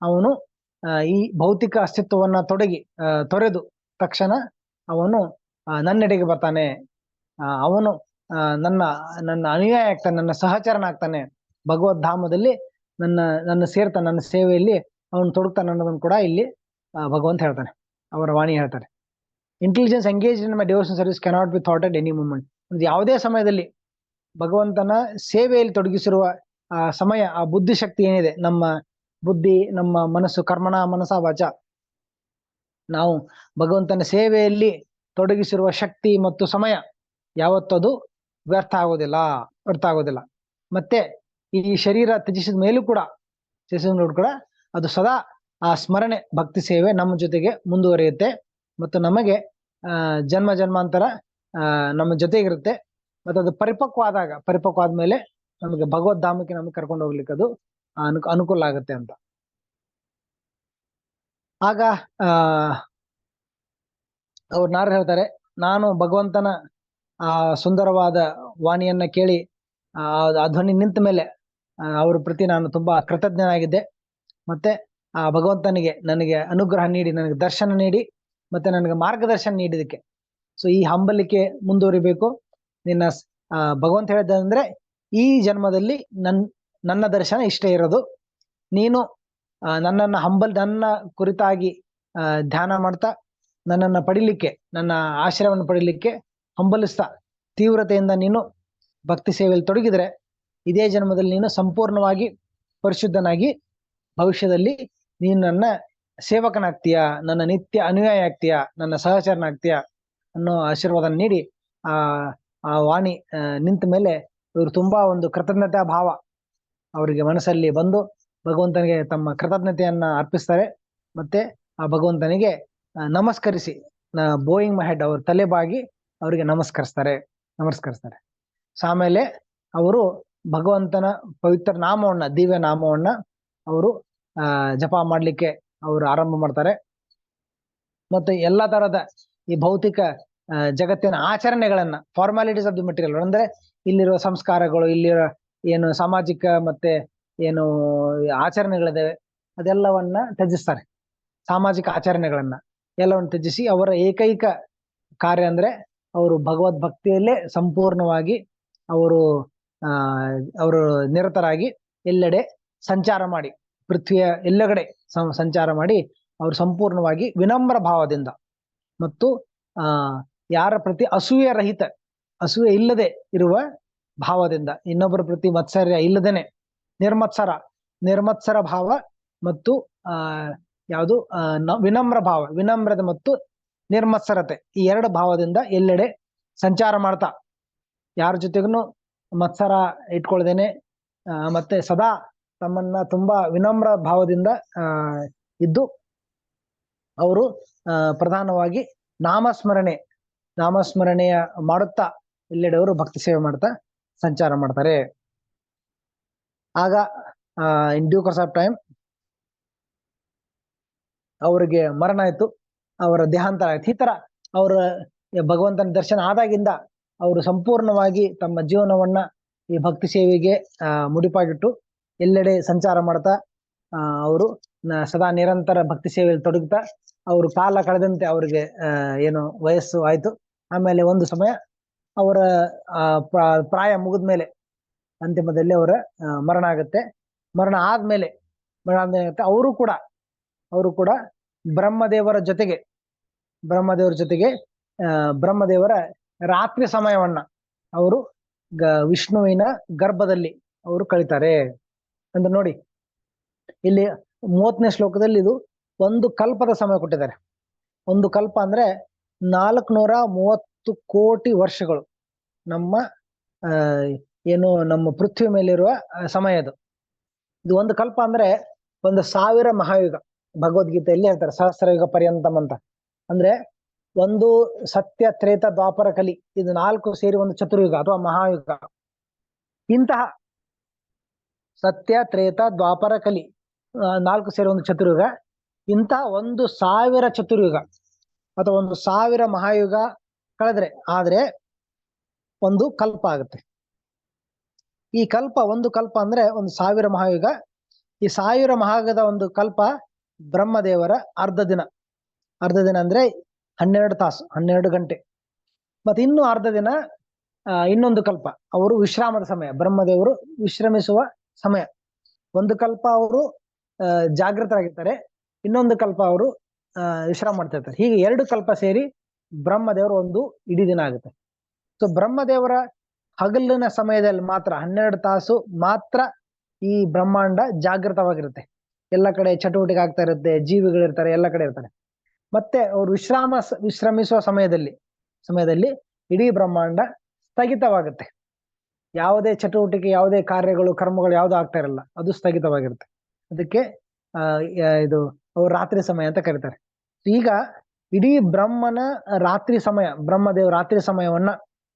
ಅವನು ಈ ಭೌತಿಕ ಅಸ್ತಿತ್ವವನ್ನ ತೊರೆದು ತಕ್ಷಣ ಅವನು ನನ್ನೆಡೆಗೆ ಬರ್ತಾನೆ, ಅವನು ನನ್ನ ಅನುಯಾಯಿ ಆಗ್ತಾನೆ, ನನ್ನ ಸಹಚರನ ಆಗ್ತಾನೆ, ಭಗವದ್ ಧಾಮದಲ್ಲಿ ನನ್ನ ಸೇರ್ತಾನೆ, ನನ್ನ ಸೇವೆಯಲ್ಲಿ ಅವನು ತೊಡಗ್ತಾನೆ ಅನ್ನೋದನ್ನು ಕೂಡ ಇಲ್ಲಿ ಭಗವಂತ ಹೇಳ್ತಾನೆ, ಅವರ ವಾಣಿ ಹೇಳ್ತಾರೆ. Intelligence engage in my devotion service cannot be thought at any moment. ಯಾವುದೇ ಸಮಯದಲ್ಲಿ ಭಗವಂತನ ಸೇವೆಯಲ್ಲಿ ತೊಡಗಿಸಿರುವ ಆ ಸಮಯ, ಆ ಬುದ್ಧಿಶಕ್ತಿ ಏನಿದೆ, ನಮ್ಮ ಬುದ್ಧಿ, ನಮ್ಮ ಮನಸ್ಸು, ಕರ್ಮಣ ಮನಸ ವಾಚ, ನಾವು ಭಗವಂತನ ಸೇವೆಯಲ್ಲಿ ತೊಡಗಿಸಿರುವ ಶಕ್ತಿ ಮತ್ತು ಸಮಯ ಯಾವತ್ತದು ವ್ಯರ್ಥ ಆಗೋದಿಲ್ಲ. ಮತ್ತೆ ಈ ಶರೀರ ತ್ಯಜಿಸಿದ ಮೇಲೂ ಕೂಡ ಅದು ಸದಾ ಆ ಸ್ಮರಣೆ, ಭಕ್ತಿ ಸೇವೆ ನಮ್ಮ ಜೊತೆಗೆ ಮುಂದುವರಿಯುತ್ತೆ ಮತ್ತು ನಮಗೆ ಜನ್ಮ ಜನ್ಮಾಂತರ ನಮ್ಮ ಜೊತೆಗಿರುತ್ತೆ. ಮತ್ತು ಅದು ಪರಿಪಕ್ವ ಆದ್ಮೇಲೆ ನಮಗೆ ಭಗವದ್ಧಾಮಕ್ಕೆ ನಮಗೆ ಕರ್ಕೊಂಡು ಹೋಗ್ಲಿಕ್ಕೆ ಅದು ಅನುಕೂಲ ಆಗುತ್ತೆ ಅಂತ. ಆಗ ಅವ್ರು ನಾರದ್ರು ಹೇಳ್ತಾರೆ, ನಾನು ಭಗವಂತನ ಆ ಸುಂದರವಾದ ವಾಣಿಯನ್ನ ಕೇಳಿ ಆ ಧ್ವನಿ ನಿಂತ ಮೇಲೆ ಅವ್ರ ಪ್ರತಿ ನಾನು ತುಂಬಾ ಕೃತಜ್ಞನಾಗಿದ್ದೆ. ಮತ್ತೆ ಆ ಭಗವಂತನಿಗೆ ನನಗೆ ಅನುಗ್ರಹ ನೀಡಿ, ನನಗೆ ದರ್ಶನ ನೀಡಿ, ಮತ್ತೆ ನನಗೆ ಮಾರ್ಗದರ್ಶನ ನೀಡಿದಕ್ಕೆ ಸೊ ಈ ಹಂಬಲಿಕೆ ಮುಂದುವರಿಬೇಕು. ನಿನ್ನ ಭಗವಂತ ಹೇಳಿದಂದ್ರೆ, ಈ ಜನ್ಮದಲ್ಲಿ ನನ್ನ ದರ್ಶನ ಇಷ್ಟೇ ಇರೋದು. ನೀನು ನನ್ನ ಕುರಿತಾಗಿ ಧ್ಯಾನ ಮಾಡ್ತಾ ನನ್ನನ್ನ ಪಡಿಲಿಕ್ಕೆ, ನನ್ನ ಆಶ್ರಯವನ್ನು ಪಡಿಲಿಕ್ಕೆ ಹಂಬಲಿಸ್ತಾ ತೀವ್ರತೆಯಿಂದ ನೀನು ಭಕ್ತಿ ಸೇವೆಯಲ್ಲಿ ತೊಡಗಿದ್ರೆ, ಇದೇ ಜನ್ಮದಲ್ಲಿ ನೀನು ಸಂಪೂರ್ಣವಾಗಿ ಪರಿಶುದ್ಧನಾಗಿ ಭವಿಷ್ಯದಲ್ಲಿ ನೀನು ನನ್ನ ಸೇವಕನಾಗ್ತೀಯ, ನನ್ನ ನಿತ್ಯ ಅನುಯಾಯಿ ಆಗ್ತೀಯ, ನನ್ನ ಸಹಚರನಾಗ್ತೀಯ ಅನ್ನೋ ಆಶೀರ್ವಾದ ನೀಡಿ ಆ ವಾಣಿ ನಿಂತ ಮೇಲೆ ಇವರು ತುಂಬಾ ಒಂದು ಕೃತಜ್ಞತಾ ಭಾವ ಅವರಿಗೆ ಮನಸ್ಸಲ್ಲಿ ಬಂದು ಭಗವಂತನಿಗೆ ತಮ್ಮ ಕೃತಜ್ಞತೆಯನ್ನ ಅರ್ಪಿಸ್ತಾರೆ. ಮತ್ತೆ ಆ ಭಗವಂತನಿಗೆ ನಮಸ್ಕರಿಸಿ, ಬೋಯಿಂಗ್ ಮೈ ಹೆಡ್, ಅವ್ರ ತಲೆ ಬಾಗಿ ಅವರಿಗೆ ನಮಸ್ಕರಿಸ್ತಾರೆ. ಆಮೇಲೆ ಅವರು ಭಗವಂತನ ಪವಿತ್ರ ನಾಮವನ್ನ, ದಿವ್ಯ ನಾಮವನ್ನ ಅವರು ಜಪ ಮಾಡ್ಲಿಕ್ಕೆ ಅವರು ಆರಂಭ ಮಾಡ್ತಾರೆ. ಮತ್ತೆ ಎಲ್ಲಾ ತರದ ಈ ಭೌತಿಕ ಜಗತ್ತಿನ ಆಚರಣೆಗಳನ್ನ, ಫಾರ್ಮಾಲಿಟೀಸ್ ಆಫ್ ದಿ ಮೆಟೀರಿಯಲ್, ಅಂದ್ರೆ ಇಲ್ಲಿರುವ ಸಂಸ್ಕಾರಗಳು, ಇಲ್ಲಿರೋ ಏನು ಸಾಮಾಜಿಕ ಮತ್ತೆ ಏನು ಆಚರಣೆಗಳಿದಾವೆ ಅದೆಲ್ಲವನ್ನ ತ್ಯಜಿಸ್ತಾರೆ. ಸಾಮಾಜಿಕ ಆಚರಣೆಗಳನ್ನ ಎಲ್ಲವನ್ನು ತ್ಯಜಿಸಿ ಅವರ ಏಕೈಕ ಕಾರ್ಯ ಅಂದ್ರೆ ಅವರು ಭಗವದ್ ಭಕ್ತಿಯಲ್ಲೇ ಸಂಪೂರ್ಣವಾಗಿ ಅವರು ನಿರತರಾಗಿ ಎಲ್ಲೆಡೆ ಸಂಚಾರ ಮಾಡಿ, ಪೃಥ್ವಿಯ ಎಲ್ಲೆಡೆ ಸಂಚಾರ ಮಾಡಿ ಅವರು ಸಂಪೂರ್ಣವಾಗಿ ವಿನಮ್ರ ಭಾವದಿಂದ ಮತ್ತು ಯಾರ ಪ್ರತಿ ಅಸೂಯೆ ಇಲ್ಲದೆ ಇರುವ ಭಾವದಿಂದ, ಇನ್ನೊಬ್ಬರ ಪ್ರತಿ ಮತ್ಸರ್ಯ ಇಲ್ಲದೇನೆ ನಿರ್ಮತ್ಸರ ಭಾವ ಮತ್ತು ಯಾವುದು ವಿನಮ್ರ ಭಾವ, ವಿನಮ್ರತೆ ಮತ್ತು ನಿರ್ಮತ್ಸರತೆ, ಈ ಎರಡು ಭಾವದಿಂದ ಎಲ್ಲೆಡೆ ಸಂಚಾರ ಮಾಡ್ತಾ, ಯಾರ ಜೊತೆಗೂ ಮತ್ಸರ ಇಟ್ಕೊಳ್ದೇನೆ ಮತ್ತೆ ಸದಾ ತಮ್ಮನ್ನ ತುಂಬಾ ವಿನಮ್ರ ಭಾವದಿಂದ ಇದ್ದು ಅವರು ಪ್ರಧಾನವಾಗಿ ನಾಮಸ್ಮರಣೆಯ ಮಾಡುತ್ತಾ ಎಲ್ಲೆಡೆ ಅವರು ಭಕ್ತಿ ಸೇವೆ ಮಾಡ್ತಾ ಸಂಚಾರ ಮಾಡ್ತಾರೆ. ಆಗ in due course of time ಅವರಿಗೆ ಮರಣ ಆಯ್ತು, ಅವರ ದೇಹಾಂತರ ಆಯ್ತು. ಈ ತರ ಅವರ ಭಗವಂತನ ದರ್ಶನ ಆದಾಗಿಂದ ಅವರು ಸಂಪೂರ್ಣವಾಗಿ ತಮ್ಮ ಜೀವನವನ್ನ ಈ ಭಕ್ತಿ ಸೇವೆಗೆ ಮುಡಿಪಾಗಿಟ್ಟು ಎಲ್ಲೆಡೆ ಸಂಚಾರ ಮಾಡ್ತಾ ಅವರು ಸದಾ ನಿರಂತರ ಭಕ್ತಿ ಸೇವೆಯಲ್ಲಿ ತೊಡಗುತ್ತಾ ಅವರು ಕಾಲ ಕಳೆದಂತೆ ಅವರಿಗೆ ಏನು ವಯಸ್ಸು ಆಯ್ತು. ಆಮೇಲೆ ಒಂದು ಸಮಯ ಅವರ ಪ್ರಾಯ ಮುಗಿದ್ಮೇಲೆ ಅಂತಿಮದಲ್ಲಿ ಅವರ ಮರಣ ಆಗುತ್ತೆ. ಮರಣ ಆದ್ಮೇಲೆ ಅವರು ಕೂಡ ಬ್ರಹ್ಮದೇವರ ಜೊತೆಗೆ ಬ್ರಹ್ಮದೇವರ ರಾತ್ರಿ ಸಮಯವನ್ನ ಅವರು ವಿಷ್ಣುವಿನ ಗರ್ಭದಲ್ಲಿ ಅವರು ಕಳೀತಾರೆ. ಅಂದ್ರೆ ನೋಡಿ, ಇಲ್ಲಿ 30ನೇ ಶ್ಲೋಕದಲ್ಲಿ ಇದು ಒಂದು ಕಲ್ಪದ ಸಮಯ ಕೊಟ್ಟಿದ್ದಾರೆ. ಒಂದು ಕಲ್ಪ ಅಂದ್ರೆ 430 ಕೋಟಿ ವರ್ಷಗಳು ನಮ್ಮ ನಮ್ಮ ಪೃಥ್ವಿ ಮೇಲಿರುವ ಸಮಯ ಅದು. ಇದು ಒಂದು ಕಲ್ಪ ಅಂದ್ರೆ 1000 ಮಹಾಯುಗ. ಭಗವದ್ಗೀತೆಯಲ್ಲಿ ಹೇಳ್ತಾರೆ ಸಹಸ್ರಯುಗ ಪರ್ಯಂತಂ ಅಂತ. ಅಂದ್ರೆ ಒಂದು ಸತ್ಯ, ತ್ರೇತ, ದ್ವಾಪರ, ಕಲಿ, ಇದು 4 ಸೇರಿ ಒಂದು ಚತುರ್ಯುಗ ಅಥವಾ ಮಹಾಯುಗ. ಇಂತಹ ಸತ್ಯ, ತ್ರೇತ, ದ್ವಾಪರ, ಕಲಿ 4 ಸೇರಿ ಒಂದು ಚತುರ್ಯುಗ. ಇಂತಹ 1000 ಚತುರ್ಯುಗ ಅಥವಾ 1000 ಮಹಾಯುಗ ಆದ್ರೆ ಒಂದು ಕಲ್ಪ ಆಗುತ್ತೆ. ಈ ಒಂದು ಕಲ್ಪ ಅಂದ್ರೆ 1000 ಮಹಾಯುಗ. ಈ 1000 ಮಹಾಯುಗದ ಒಂದು ಕಲ್ಪ ಬ್ರಹ್ಮದೇವರ ಅರ್ಧ ದಿನ ಅಂದ್ರೆ 12 ತಾಸು, 12 ಗಂಟೆ. ಮತ್ತೆ ಇನ್ನು ಅರ್ಧ ದಿನ ಇನ್ನೊಂದು ಕಲ್ಪ ಅವರು ವಿಶ್ರಾಮದ ಸಮಯ, ಬ್ರಹ್ಮದೇವರು ವಿಶ್ರಮಿಸುವ ಸಮಯ. ಒಂದು ಕಲ್ಪ ಅವರು ಜಾಗೃತರಾಗಿರ್ತಾರೆ, ಇನ್ನೊಂದು ಕಲ್ಪ ಅವರು ವಿಶ್ರಾಮ ಮಾಡ್ತಾ ಇರ್ತಾರೆ. ಹೀಗೆ 2 ಕಲ್ಪ ಸೇರಿ ಬ್ರಹ್ಮದೇವರು ಒಂದು ಇಡೀ ದಿನ ಆಗುತ್ತೆ. ಸೊ ಬ್ರಹ್ಮದೇವರ ಹಗಲಿನ ಸಮಯದಲ್ಲಿ ಮಾತ್ರ 12 ತಾಸು ಮಾತ್ರ ಈ ಬ್ರಹ್ಮಾಂಡ ಜಾಗೃತವಾಗಿರುತ್ತೆ. ಎಲ್ಲ ಕಡೆ ಚಟುವಟಿಕೆ ಆಗ್ತಾ ಇರುತ್ತೆ, ಜೀವಿಗಳಿರ್ತಾರೆ, ಎಲ್ಲ ಕಡೆ ಇರ್ತಾರೆ. ಮತ್ತೆ ಅವರು ವಿಶ್ರಮಿಸುವ ಸಮಯದಲ್ಲಿ ಇಡೀ ಬ್ರಹ್ಮಾಂಡ ಸ್ಥಗಿತವಾಗುತ್ತೆ. ಯಾವುದೇ ಚಟುವಟಿಕೆ, ಯಾವುದೇ ಕಾರ್ಯಗಳು, ಕರ್ಮಗಳು ಯಾವುದು ಆಗ್ತಾ ಇರಲ್ಲ, ಅದು ಸ್ಥಗಿತವಾಗಿರುತ್ತೆ. ಅದಕ್ಕೆ ಇದು ಅವ್ರು ರಾತ್ರಿ ಸಮಯ ಅಂತ ಕರೀತಾರೆ. ಈಗ ಇಡೀ ಬ್ರಹ್ಮನ ರಾತ್ರಿ ಸಮಯ, ಬ್ರಹ್ಮದೇವ ರಾತ್ರಿ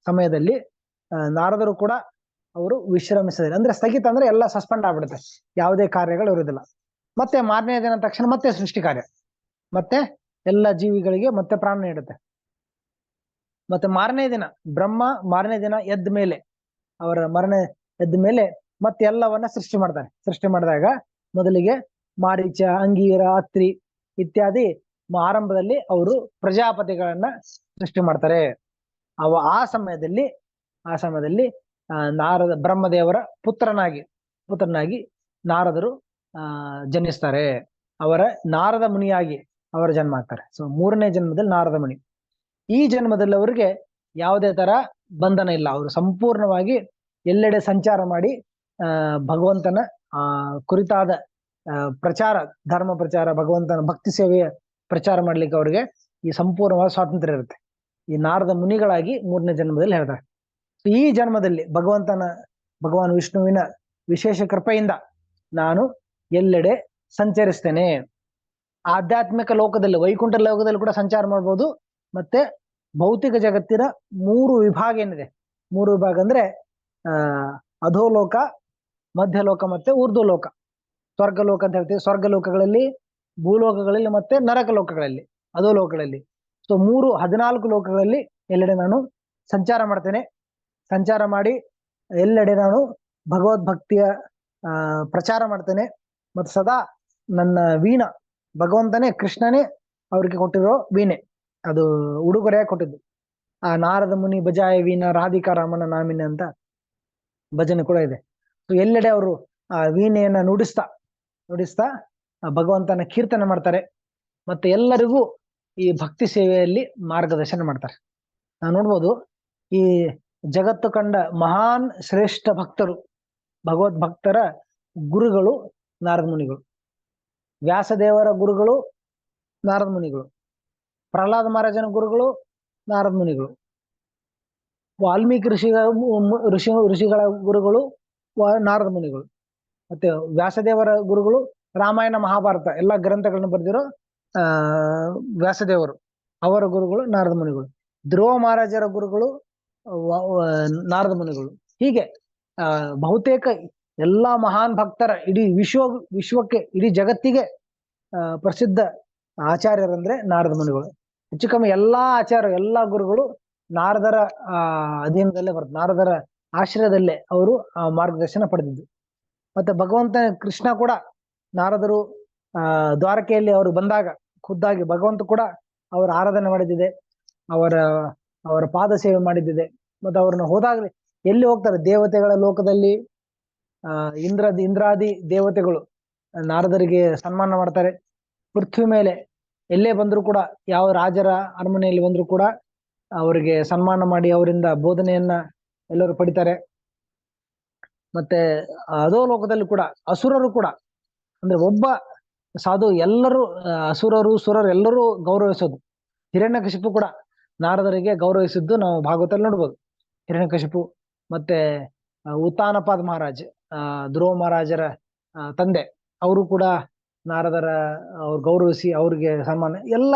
ಸಮಯದಲ್ಲಿ ನಾರದರು ಕೂಡ ಅವರು ವಿಶ್ರಮಿಸಿದ್ದಾರೆ. ಅಂದ್ರೆ ಸ್ಥಗಿತ ಅಂದ್ರೆ ಎಲ್ಲ ಸಸ್ಪೆಂಡ್ ಆಗ್ಬಿಡುತ್ತೆ, ಯಾವುದೇ ಕಾರ್ಯಗಳು ಇರುವುದಿಲ್ಲ. ಮತ್ತೆ ಮಾರನೇ ದಿನ ತಕ್ಷಣ ಮತ್ತೆ ಸೃಷ್ಟಿ ಕಾರ್ಯ, ಮತ್ತೆ ಎಲ್ಲ ಜೀವಿಗಳಿಗೆ ಮತ್ತೆ ಪ್ರಾಣ ನೀಡುತ್ತೆ. ಮತ್ತೆ ಮಾರನೇ ದಿನ ಎದ್ದ ಮೇಲೆ, ಅವರ ಮರಣ ಎದ್ದ ಮೇಲೆ ಮತ್ತೆ ಎಲ್ಲವನ್ನ ಸೃಷ್ಟಿ ಮಾಡ್ತಾರೆ. ಸೃಷ್ಟಿ ಮಾಡಿದಾಗ ಮೊದಲಿಗೆ ಮಾರೀಚ, ಅಂಗೀರ, ಅತ್ರಿ ಇತ್ಯಾದಿ ಆರಂಭದಲ್ಲಿ ಅವರು ಪ್ರಜಾಪತಿಗಳನ್ನ ಸೃಷ್ಟಿ ಮಾಡ್ತಾರೆ. ಆ ಸಮಯದಲ್ಲಿ ನಾರದ ಬ್ರಹ್ಮದೇವರ ಪುತ್ರನಾಗಿ ನಾರದರು ಜನಿಸ್ತಾರೆ. ಅವರ ನಾರದ ಮುನಿಯಾಗಿ ಅವರ ಜನ್ಮ ಆಗ್ತಾರೆ. ಸೊ 3ನೇ ಜನ್ಮದಲ್ಲಿ ನಾರದ ಮುನಿ. ಈ ಜನ್ಮದಲ್ಲಿ ಅವರಿಗೆ ಯಾವುದೇ ತರ ಬಂಧನ ಇಲ್ಲ. ಅವರು ಸಂಪೂರ್ಣವಾಗಿ ಎಲ್ಲೆಡೆ ಸಂಚಾರ ಮಾಡಿ ಭಗವಂತನ ಕುರಿತಾದ ಪ್ರಚಾರ, ಧರ್ಮ ಪ್ರಚಾರ, ಭಗವಂತನ ಭಕ್ತಿ ಸೇವೆಯ ಪ್ರಚಾರ ಮಾಡ್ಲಿಕ್ಕೆ ಅವರಿಗೆ ಈ ಸಂಪೂರ್ಣವಾದ ಸ್ವಾತಂತ್ರ್ಯ ಇರುತ್ತೆ. ಈ ನಾರದ ಮುನಿಗಳಾಗಿ 3ನೇ ಜನ್ಮದಲ್ಲಿ ಹೇಳ್ತಾರೆ. ಈ ಜನ್ಮದಲ್ಲಿ ಭಗವಾನ್ ವಿಷ್ಣುವಿನ ವಿಶೇಷ ಕೃಪೆಯಿಂದ ನಾನು ಎಲ್ಲೆಡೆ ಸಂಚರಿಸ್ತೇನೆ. ಆಧ್ಯಾತ್ಮಿಕ ಲೋಕದಲ್ಲಿ, ವೈಕುಂಠ ಲೋಕದಲ್ಲಿ ಕೂಡ ಸಂಚಾರ ಮಾಡ್ಬೋದು. ಮತ್ತೆ ಭೌತಿಕ ಜಗತ್ತಿನ 3 ವಿಭಾಗ ಏನಿದೆ, 3 ವಿಭಾಗ ಅಂದ್ರೆ ಅಧೋಲೋಕ, ಮಧ್ಯಲೋಕ ಮತ್ತೆ ಊರ್ಧ್ವಲೋಕ. ಸ್ವರ್ಗಲೋಕ ಅಂತ ಹೇಳ್ತೀವಿ. ಸ್ವರ್ಗಲೋಕಗಳಲ್ಲಿ, ಭೂಲೋಕಗಳಲ್ಲಿ ಮತ್ತೆ ನರಕ ಲೋಕಗಳಲ್ಲಿ, ಅಧೋಲೋಕಗಳಲ್ಲಿ. ಸೊ 14 ಲೋಕಗಳಲ್ಲಿ ಎಲ್ಲೆಡೆ ನಾನು ಸಂಚಾರ ಮಾಡ್ತೇನೆ. ಸಂಚಾರ ಮಾಡಿ ಎಲ್ಲೆಡೆ ನಾನು ಭಗವದ್ಭಕ್ತಿಯ ಪ್ರಚಾರ ಮಾಡ್ತೇನೆ. ಮತ್ತು ಸದಾ ನನ್ನ ವೀಣಾ, ಭಗವಂತನೇ ಕೃಷ್ಣನೇ ಅವ್ರಿಗೆ ಕೊಟ್ಟಿರೋ ವೀಣೆ, ಅದು ಉಡುಗೊರೆಯಾಗಿ ಕೊಟ್ಟಿದ್ದು. ಆ ನಾರದ ಮುನಿ ಬಜಾಯ ವೀಣಾ ರಾಧಿಕಾ ರಾಮನ ನಾಮಿನಿ ಅಂತ ಭಜನೆ ಕೂಡ ಇದೆ. ಸೊ ಎಲ್ಲೆಡೆ ಅವರು ಆ ವೀಣೆಯನ್ನ ನುಡಿಸ್ತಾ ಭಗವಂತನ ಕೀರ್ತನೆ ಮಾಡ್ತಾರೆ. ಮತ್ತೆ ಎಲ್ಲರಿಗೂ ಈ ಭಕ್ತಿ ಸೇವೆಯಲ್ಲಿ ಮಾರ್ಗದರ್ಶನ ಮಾಡ್ತಾರೆ. ನಾವು ನೋಡ್ಬೋದು, ಈ ಜಗತ್ತು ಕಂಡ ಮಹಾನ್ ಶ್ರೇಷ್ಠ ಭಕ್ತರು, ಭಗವದ್ಭಕ್ತರ ಗುರುಗಳು ನಾರದ ಮುನಿಗಳು. ವ್ಯಾಸದೇವರ ಗುರುಗಳು ನಾರದ ಮುನಿಗಳು, ಪ್ರಹ್ಲಾದ ಮಹಾರಾಜನ ಗುರುಗಳು ನಾರದ ಮುನಿಗಳು, ವಾಲ್ಮೀಕಿ ಋಷಿಗಳ ಗುರುಗಳು ನಾರದ ಮುನಿಗಳು, ಮತ್ತೆ ವ್ಯಾಸದೇವರ ಗುರುಗಳು ರಾಮಾಯಣ ಮಹಾಭಾರತ ಎಲ್ಲ ಗ್ರಂಥಗಳನ್ನು ಬರೆದಿರೋ ವ್ಯಾಸದೇವರು, ಅವರ ಗುರುಗಳು ನಾರದ ಮುನಿಗಳು. ಧ್ರುವ ಮಹಾರಾಜರ ಗುರುಗಳು ನಾರದ ಮುನಿಗಳು. ಹೀಗೆ ಬಹುತೇಕ ಎಲ್ಲಾ ಮಹಾನ್ ಭಕ್ತರ ಇಡೀ ವಿಶ್ವಕ್ಕೆ, ಇಡೀ ಜಗತ್ತಿಗೆ ಪ್ರಸಿದ್ಧ ಆಚಾರ್ಯರಂದ್ರೆ ನಾರದ ಮುನಿಗಳು. ಹೆಚ್ಚು ಕಮ್ಮಿ ಎಲ್ಲಾ ಆಚಾರ್ಯ, ಎಲ್ಲಾ ಗುರುಗಳು ನಾರದರ ಅಧೀನದಲ್ಲೇ ಬರ್ತದೆ, ನಾರದರ ಆಶ್ರಯದಲ್ಲೇ ಅವರು ಮಾರ್ಗದರ್ಶನ ಪಡೆದಿದ್ದು. ಮತ್ತೆ ಭಗವಂತ ಕೃಷ್ಣ ಕೂಡ ನಾರದರು ದ್ವಾರಕೆಯಲ್ಲಿ ಅವರು ಬಂದಾಗ ಖುದ್ದಾಗಿ ಭಗವಂತ ಕೂಡ ಅವರ ಆರಾಧನೆ ಮಾಡಿದ್ದಿದೆ, ಅವರ ಪಾದ ಸೇವೆ ಮಾಡಿದ್ದಿದೆ. ಮತ್ತೆ ಅವ್ರನ್ನ ಹೋದಾಗಲೇ ಎಲ್ಲಿ ಹೋಗ್ತಾರೆ, ದೇವತೆಗಳ ಲೋಕದಲ್ಲಿ ಇಂದ್ರಾದಿ ದೇವತೆಗಳು ನಾರದರಿಗೆ ಸನ್ಮಾನ ಮಾಡ್ತಾರೆ. ಪೃಥ್ವಿ ಮೇಲೆ ಎಲ್ಲೇ ಬಂದ್ರು ಕೂಡ, ಯಾವ ರಾಜರ ಅರಮನೆಯಲ್ಲಿ ಬಂದ್ರು ಕೂಡ ಅವರಿಗೆ ಸನ್ಮಾನ ಮಾಡಿ ಅವರಿಂದ ಬೋಧನೆಯನ್ನ ಎಲ್ಲರೂ ಪಡಿತಾರೆ. ಮತ್ತೆ ಅದೋ ಲೋಕದಲ್ಲಿ ಕೂಡ ಅಸುರರು ಕೂಡ, ಅಂದ್ರೆ ಒಬ್ಬ ಸಾಧು ಎಲ್ಲರೂ ಅಸುರರು ಸುರರು ಎಲ್ಲರೂ ಗೌರವಿಸೋದು. ಹಿರಣ್ಯಕಶಿಪು ಕೂಡ ನಾರದರಿಗೆ ಗೌರವಿಸಿದ್ದು ನಾವು ಭಾಗವತದಲ್ಲಿ ನೋಡ್ಬೋದು. ಹಿರಣ್ಯಕಶಿಪು ಮತ್ತೆ ಉತ್ತಾನಪಾದ ಮಹಾರಾಜ್, ಧ್ರುವ ಮಹಾರಾಜರ ತಂದೆ, ಅವರು ಕೂಡ ನಾರದರ ಅವ್ರು ಗೌರವಿಸಿ ಅವ್ರಿಗೆ ಸನ್ಮಾನ. ಎಲ್ಲ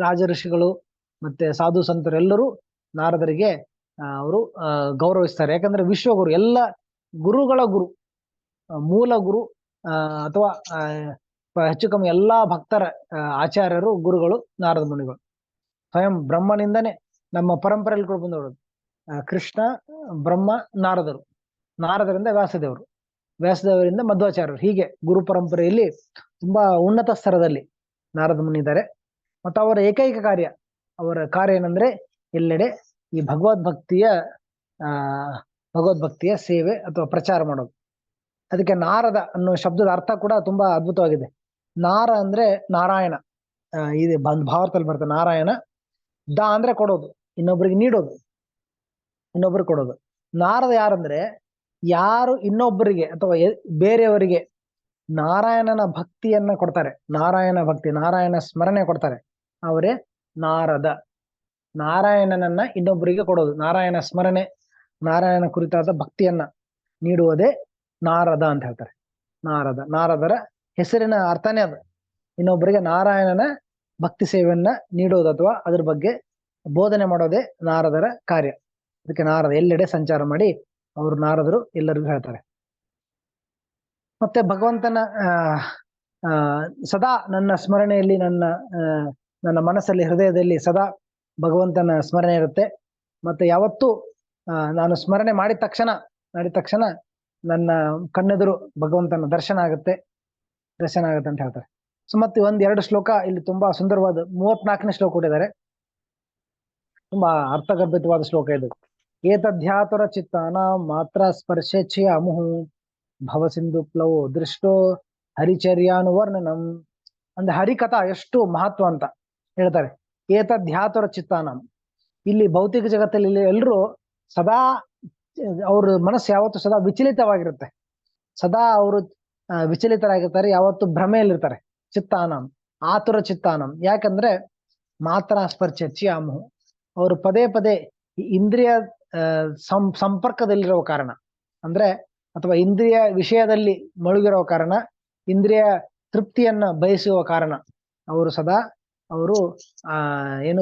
ರಾಜ ಋಷಿಗಳು ಮತ್ತೆ ಸಾಧು ಸಂತರು ಎಲ್ಲರೂ ನಾರದರಿಗೆ ಅವರು ಗೌರವಿಸ್ತಾರೆ. ಯಾಕಂದ್ರೆ ವಿಶ್ವಗುರು, ಎಲ್ಲ ಗುರುಗಳ ಗುರು, ಮೂಲ ಗುರು, ಅಥವಾ ಹೆಚ್ಚು ಕಮ್ಮಿ ಎಲ್ಲಾ ಭಕ್ತರ ಆಚಾರ್ಯರು ಗುರುಗಳು ನಾರದ ಮುನಿಗಳು. ಸ್ವಯಂ ಬ್ರಹ್ಮನಿಂದನೇ ನಮ್ಮ ಪರಂಪರೆಯಲ್ಲಿ ಕೂಡ ಬಂದವರು. ಕೃಷ್ಣ, ಬ್ರಹ್ಮ, ನಾರದರು, ನಾರದರಿಂದ ವ್ಯಾಸದೇವರು, ವ್ಯಾಸದೇವರಿಂದ ಮಧ್ವಾಚಾರ್ಯರು. ಹೀಗೆ ಗುರು ಪರಂಪರೆಯಲ್ಲಿ ತುಂಬಾ ಉನ್ನತ ಸ್ತರದಲ್ಲಿ ನಾರದ ಮುನಿ ಇದ್ದಾರೆ. ಮತ್ತು ಅವರ ಏಕೈಕ ಕಾರ್ಯ ಏನಂದ್ರೆ ಎಲ್ಲೆಡೆ ಈ ಭಗವದ್ಭಕ್ತಿಯ ಸೇವೆ ಅಥವಾ ಪ್ರಚಾರ ಮಾಡೋದು. ಅದಕ್ಕೆ ನಾರದ ಅನ್ನೋ ಶಬ್ದದ ಅರ್ಥ ಕೂಡ ತುಂಬಾ ಅದ್ಭುತವಾಗಿದೆ. ನಾರ ಅಂದ್ರೆ ನಾರಾಯಣ, ಇದೆ ಭಾರತದಲ್ಲಿ ಬರ್ತದೆ ನಾರಾಯಣ. ದ ಅಂದ್ರೆ ಕೊಡೋದು, ಇನ್ನೊಬ್ಬರಿಗೆ ನೀಡೋದು, ಇನ್ನೊಬ್ರಿಗೆ ಕೊಡೋದು. ನಾರದ ಯಾರಂದ್ರೆ ಯಾರು ಇನ್ನೊಬ್ಬರಿಗೆ ಅಥವಾ ಬೇರೆಯವರಿಗೆ ನಾರಾಯಣನ ಭಕ್ತಿಯನ್ನ ಕೊಡ್ತಾರೆ, ನಾರಾಯಣ ಭಕ್ತಿ, ನಾರಾಯಣ ಸ್ಮರಣೆ ಕೊಡ್ತಾರೆ, ಅವರೇ ನಾರದ. ನಾರಾಯಣನನ್ನ ಇನ್ನೊಬ್ಬರಿಗೆ ಕೊಡೋದು, ನಾರಾಯಣ ಸ್ಮರಣೆ, ನಾರಾಯಣ ಕುರಿತಾದ ಭಕ್ತಿಯನ್ನ ನೀಡುವುದೇ ನಾರದ ಅಂತ ಹೇಳ್ತಾರೆ. ನಾರದ, ನಾರದರ ಹೆಸರಿನ ಅರ್ಥನೇ ಅದು. ಇನ್ನೊಬ್ಬರಿಗೆ ನಾರಾಯಣನ ಭಕ್ತಿ ಸೇವೆಯನ್ನ ನೀಡೋದು ಅಥವಾ ಅದ್ರ ಬಗ್ಗೆ ಬೋಧನೆ ಮಾಡೋದೇ ನಾರದರ ಕಾರ್ಯ. ಅದಕ್ಕೆ ನಾರದ ಎಲ್ಲೆಡೆ ಸಂಚಾರ ಮಾಡಿ ಅವರು ನಾರದರು ಎಲ್ಲರಿಗೂ ಹೇಳ್ತಾರೆ. ಮತ್ತೆ ಭಗವಂತನ ಸದಾ ನನ್ನ ಸ್ಮರಣೆಯಲ್ಲಿ, ನನ್ನ ಮನಸ್ಸಲ್ಲಿ, ಹೃದಯದಲ್ಲಿ ಸದಾ ಭಗವಂತನ ಸ್ಮರಣೆ ಇರುತ್ತೆ. ಮತ್ತೆ ಯಾವತ್ತೂ ನಾನು ಸ್ಮರಣೆ ಮಾಡಿದ ತಕ್ಷಣ ನನ್ನ ಕಣ್ಣೆದುರು ಭಗವಂತನ ದರ್ಶನ ಆಗುತ್ತೆ ಅಂತ ಹೇಳ್ತಾರೆ. ಸೊ ಮತ್ತೆ ಒಂದೆರಡು ಶ್ಲೋಕ ಇಲ್ಲಿ ತುಂಬಾ ಸುಂದರವಾದ 34ನೇ ಶ್ಲೋಕ ಕೊಟ್ಟಿದ್ದಾರೆ. ತುಂಬಾ ಅರ್ಥಗರ್ಭಿತವಾದ ಶ್ಲೋಕ ಇದು. ಏತಧ್ಯಾತುರ ಚಿತ್ತಾನ ಮಾತ್ರ ಸ್ಪರ್ಶೇಚ್ಛೆಯ ಅಮುಹು ಭವಸಿಂಧು ಪ್ಲವೋ ದೃಷ್ಟೋ ಹರಿಚರ್ಯಾನುವರ್ಣನಂ. ಅಂದ್ರೆ ಹರಿಕಥಾ ಎಷ್ಟು ಮಹತ್ವ ಅಂತ ಹೇಳ್ತಾರೆ. ಏತಧ್ಯಾತುರ ಚಿತ್ತಾನಂ, ಇಲ್ಲಿ ಭೌತಿಕ ಜಗತ್ತಲ್ಲಿ ಎಲ್ಲರೂ ಸದಾ ಅವ್ರ ಮನಸ್ಸು ಯಾವತ್ತು ಸದಾ ವಿಚಲಿತವಾಗಿರುತ್ತೆ, ಸದಾ ಅವರು ವಿಚಲಿತರಾಗಿರ್ತಾರೆ, ಯಾವತ್ತು ಭ್ರಮೆಯಲ್ಲಿರ್ತಾರೆ. ಚಿತ್ತಾನಂ, ಆತುರ ಚಿತ್ತಾನಂ. ಯಾಕಂದ್ರೆ ಮಾತ್ರ ಸ್ಪರ್ಶೇಚ್ಛೆಯಾಮುಹು, ಅವರು ಪದೇ ಪದೇ ಇಂದ್ರಿಯ ಸಂಪರ್ಕದಲ್ಲಿರುವ ಕಾರಣ, ಅಂದ್ರೆ ಅಥವಾ ಇಂದ್ರಿಯ ವಿಷಯದಲ್ಲಿ ಮುಳುಗಿರುವ ಕಾರಣ, ಇಂದ್ರಿಯ ತೃಪ್ತಿಯನ್ನ ಬಯಸುವ ಕಾರಣ ಅವರು ಸದಾ ಅವರು ಏನು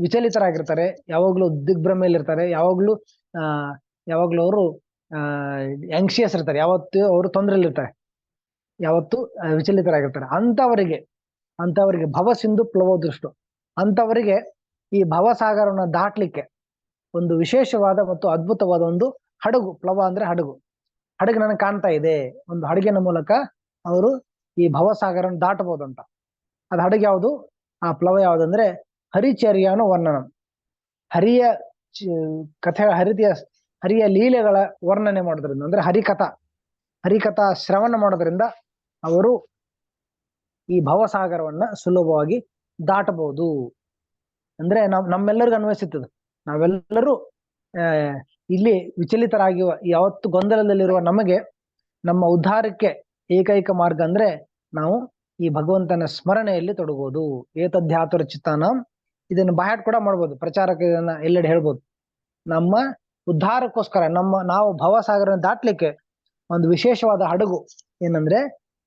ವಿಚಲಿತರಾಗಿರ್ತಾರೆ, ಯಾವಾಗ್ಲೂ ದಿಗ್ಭ್ರಮೆಯಲ್ಲಿರ್ತಾರೆ, ಯಾವಾಗ್ಲೂ ಅವರು ಆಂಕ್ಷಿಯಸ್ ಇರ್ತಾರೆ, ಯಾವತ್ತೂ ಅವರು ತೊಂದರೆಯಲ್ಲಿರ್ತಾರೆ, ಯಾವತ್ತೂ ವಿಚಲಿತರಾಗಿರ್ತಾರೆ. ಅಂತವರಿಗೆ ಭವಸಿಂಧು ಪ್ಲವೋ ದೃಷ್ಟು, ಅಂತವರಿಗೆ ಈ ಭವಸಾಗರವನ್ನು ದಾಟ್ಲಿಕ್ಕೆ ಒಂದು ವಿಶೇಷವಾದ ಮತ್ತು ಅದ್ಭುತವಾದ ಒಂದು ಹಡಗು, ಪ್ಲವ ಅಂದ್ರೆ ಹಡಗು ನನಗೆ ಕಾಣ್ತಾ ಇದೆ. ಒಂದು ಹಡಗಿನ ಮೂಲಕ ಅವರು ಈ ಭವಸಾಗರವನ್ನು ದಾಟಬಹುದಂತ. ಅದು ಹಡಗು ಯಾವುದು, ಆ ಪ್ಲವ ಯಾವುದಂದ್ರೆ ಹರಿಚರ್ಯಾನು ವರ್ಣನಂ, ಹರಿಯ ಕಥೆ, ಹರಿಯ ಲೀಲೆಗಳ ವರ್ಣನೆ ಮಾಡೋದ್ರಿಂದ, ಅಂದ್ರೆ ಹರಿಕಥಾ ಶ್ರವಣ ಮಾಡೋದ್ರಿಂದ ಅವರು ಈ ಭವಸಾಗರವನ್ನ ಸುಲಭವಾಗಿ ದಾಟಬಹುದು. ಅಂದ್ರೆ ನಮ್ಮೆಲ್ಲರಿಗೂ ಅನ್ವಯಿಸುತ್ತದೆ. ನಾವೆಲ್ಲರೂ ಇಲ್ಲಿ ವಿಚಲಿತರಾಗಿ ಯಾವತ್ತು ಗೊಂದಲದಲ್ಲಿರುವ ನಮಗೆ ನಮ್ಮ ಉದ್ಧಾರಕ್ಕೆ ಏಕೈಕ ಮಾರ್ಗ ಅಂದ್ರೆ ನಾವು ಈ ಭಗವಂತನ ಸ್ಮರಣೆಯಲ್ಲಿ ತೊಡಗೋದು. ಏತಧ್ಯಾತುರ ಚಿತ್ತಾನ, ಇದನ್ನು ಬಾಯಾಟ್ ಕೂಡ ಮಾಡ್ಬೋದು, ಪ್ರಚಾರಕ್ಕೆ ಇದನ್ನ ಎಲ್ಲೆಡೆ ಹೇಳ್ಬೋದು. ನಮ್ಮ ಉದ್ಧಾರಕ್ಕೋಸ್ಕರ ನಾವು ಭವಸಾಗರವನ್ನು ದಾಟ್ಲಿಕ್ಕೆ ಒಂದು ವಿಶೇಷವಾದ ಹಡಗು ಏನಂದ್ರೆ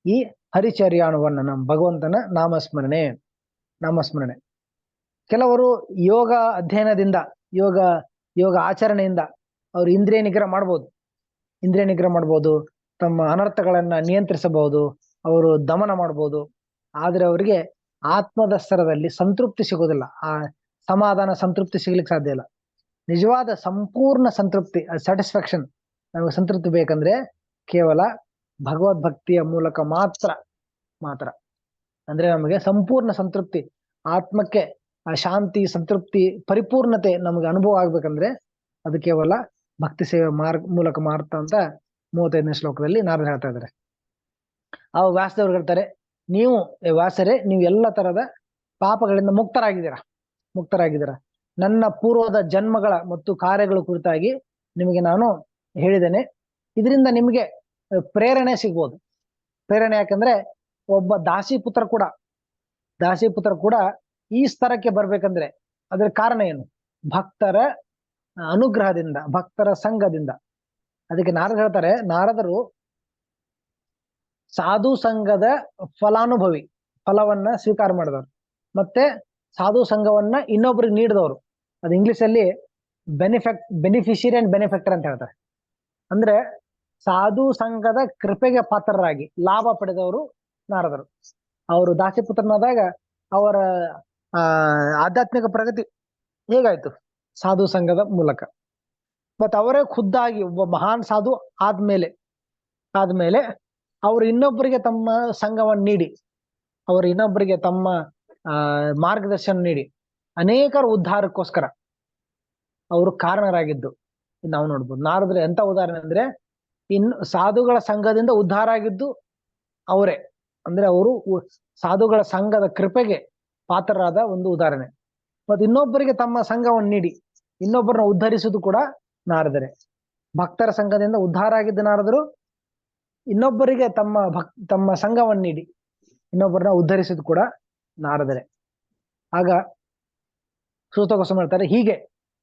ಈ ಹರಿಚರ್ಯಾನುವನ್ನ ನಮ್ಮ ಭಗವಂತನ ನಾಮಸ್ಮರಣೆ. ಕೆಲವರು ಯೋಗ ಅಧ್ಯಯನದಿಂದ, ಯೋಗ ಆಚರಣೆಯಿಂದ ಅವರು ಇಂದ್ರಿಯ ನಿಗ್ರಹ ಮಾಡ್ಬೋದು, ತಮ್ಮ ಅನರ್ಥಗಳನ್ನ ನಿಯಂತ್ರಿಸಬಹುದು, ಅವರು ದಮನ ಮಾಡ್ಬೋದು. ಆದ್ರೆ ಅವರಿಗೆ ಆತ್ಮದ ಸ್ತರದಲ್ಲಿ ಸಂತೃಪ್ತಿ ಸಿಗೋದಿಲ್ಲ, ಆ ಸಮಾಧಾನ ಸಂತೃಪ್ತಿ ಸಿಗ್ಲಿಕ್ಕೆ ಸಾಧ್ಯ ಇಲ್ಲ. ನಿಜವಾದ ಸಂಪೂರ್ಣ ಸಂತೃಪ್ತಿ, ಸ್ಯಾಟಿಸ್ಫ್ಯಾಕ್ಷನ್, ನಮಗೆ ಸಂತೃಪ್ತಿ ಬೇಕಂದ್ರೆ ಕೇವಲ ಭಗವದ್ಭಕ್ತಿಯ ಮೂಲಕ ಮಾತ್ರ. ಅಂದ್ರೆ ನಮಗೆ ಸಂಪೂರ್ಣ ಸಂತೃಪ್ತಿ, ಆತ್ಮಕ್ಕೆ ಆ ಶಾಂತಿ, ಸಂತೃಪ್ತಿ, ಪರಿಪೂರ್ಣತೆ ನಮಗೆ ಅನುಭವ ಆಗ್ಬೇಕಂದ್ರೆ ಅದು ಕೇವಲ ಭಕ್ತಿ ಸೇವೆ ಮೂಲಕ ಮಾತ್ರ ಅಂತ 35ನೇ ಶ್ಲೋಕದಲ್ಲಿ ನಾರದರು ಹೇಳ್ತಾ ಇದ್ದಾರೆ. ವ್ಯಾಸದೇವರು ಹೇಳ್ತಾರೆ, ವ್ಯಾಸರೇ ನೀವು ಎಲ್ಲ ತರದ ಪಾಪಗಳಿಂದ ಮುಕ್ತರಾಗಿದ್ದೀರಾ. ನನ್ನ ಪೂರ್ವದ ಜನ್ಮಗಳ ಮತ್ತು ಕಾರ್ಯಗಳ ಕುರಿತಾಗಿ ನಿಮಗೆ ನಾನು ಹೇಳಿದ್ದೇನೆ. ಇದರಿಂದ ನಿಮಗೆ ಪ್ರೇರಣೆ ಸಿಗ್ಬೋದು. ಪ್ರೇರಣೆ ಯಾಕಂದ್ರೆ ಒಬ್ಬ ದಾಸಿಪುತ್ರ ಕೂಡ ಈ ಸ್ತರಕ್ಕೆ ಬರ್ಬೇಕಂದ್ರೆ ಅದರ ಕಾರಣ ಏನು? ಭಕ್ತರ ಅನುಗ್ರಹದಿಂದ, ಭಕ್ತರ ಸಂಘದಿಂದ. ಅದಕ್ಕೆ ನಾರದರು ಹೇಳ್ತಾರೆ, ನಾರದರು ಸಾಧು ಸಂಘದ ಫಲವನ್ನ ಸ್ವೀಕಾರ ಮಾಡಿದವರು, ಮತ್ತೆ ಸಾಧು ಸಂಘವನ್ನ ಇನ್ನೊಬ್ರಿಗೆ ನೀಡಿದವರು. ಅದು ಇಂಗ್ಲಿಷ್ ಅಲ್ಲಿ ಬೆನಿಫಿಷಿಯರಿ ಅಂಡ್ ಬೆನಿಫೆಕ್ಟರ್ ಅಂತ ಹೇಳ್ತಾರೆ. ಅಂದ್ರೆ ಸಾಧು ಸಂಘದ ಕೃಪೆಗೆ ಪಾತ್ರರಾಗಿ ಲಾಭ ಪಡೆದವರು ನಾರದರು. ಅವರು ದಾಸಿಪುತ್ರನಾದಾಗ ಅವರ ಆಧ್ಯಾತ್ಮಿಕ ಪ್ರಗತಿ ಹೇಗಾಯ್ತು? ಸಾಧು ಸಂಘದ ಮೂಲಕ. ಮತ್ತ ಅವರೇ ಖುದ್ದಾಗಿ ಒಬ್ಬ ಮಹಾನ್ ಸಾಧು ಆದ್ಮೇಲೆ ಅವರು ಇನ್ನೊಬ್ಬರಿಗೆ ತಮ್ಮ ಸಂಘವನ್ನು ನೀಡಿ, ಅವರು ಇನ್ನೊಬ್ಬರಿಗೆ ತಮ್ಮ ಮಾರ್ಗದರ್ಶನ ನೀಡಿ ಅನೇಕರ ಉದ್ಧಾರಕ್ಕೋಸ್ಕರ ಅವರು ಕಾರಣರಾಗಿದ್ದು ನಾವು ನೋಡ್ಬೋದು. ನಾರದರು ಎಂತ ಉದಾಹರಣೆ ಅಂದ್ರೆ, ಇನ್ನು ಸಾಧುಗಳ ಸಂಘದಿಂದ ಉದ್ಧಾರ ಆಗಿದ್ದು ಅವರೇ. ಅಂದ್ರೆ ಅವರು ಸಾಧುಗಳ ಸಂಘದ ಕೃಪೆಗೆ ಪಾತ್ರರಾದ ಒಂದು ಉದಾಹರಣೆ. ಮತ್ತು ಇನ್ನೊಬ್ಬರಿಗೆ ತಮ್ಮ ಸಂಘವನ್ನು ನೀಡಿ ಇನ್ನೊಬ್ಬರನ್ನ ಉದ್ಧರಿಸುವುದು ಕೂಡ ನಾರದರೆ. ಭಕ್ತರ ಸಂಘದಿಂದ ಉದ್ಧಾರ ಆಗಿದ್ದ ನಾರದರು ಇನ್ನೊಬ್ಬರಿಗೆ ತಮ್ಮ ಸಂಘವನ್ನು ನೀಡಿ ಇನ್ನೊಬ್ಬರನ್ನ ಉದ್ಧರಿಸುವುದು ಕೂಡ ನಾರದರೆ. ಆಗ ಸೂತ ಗೋಸ್ವಾಮಿ ಹೇಳ್ತಾರೆ, ಹೀಗೆ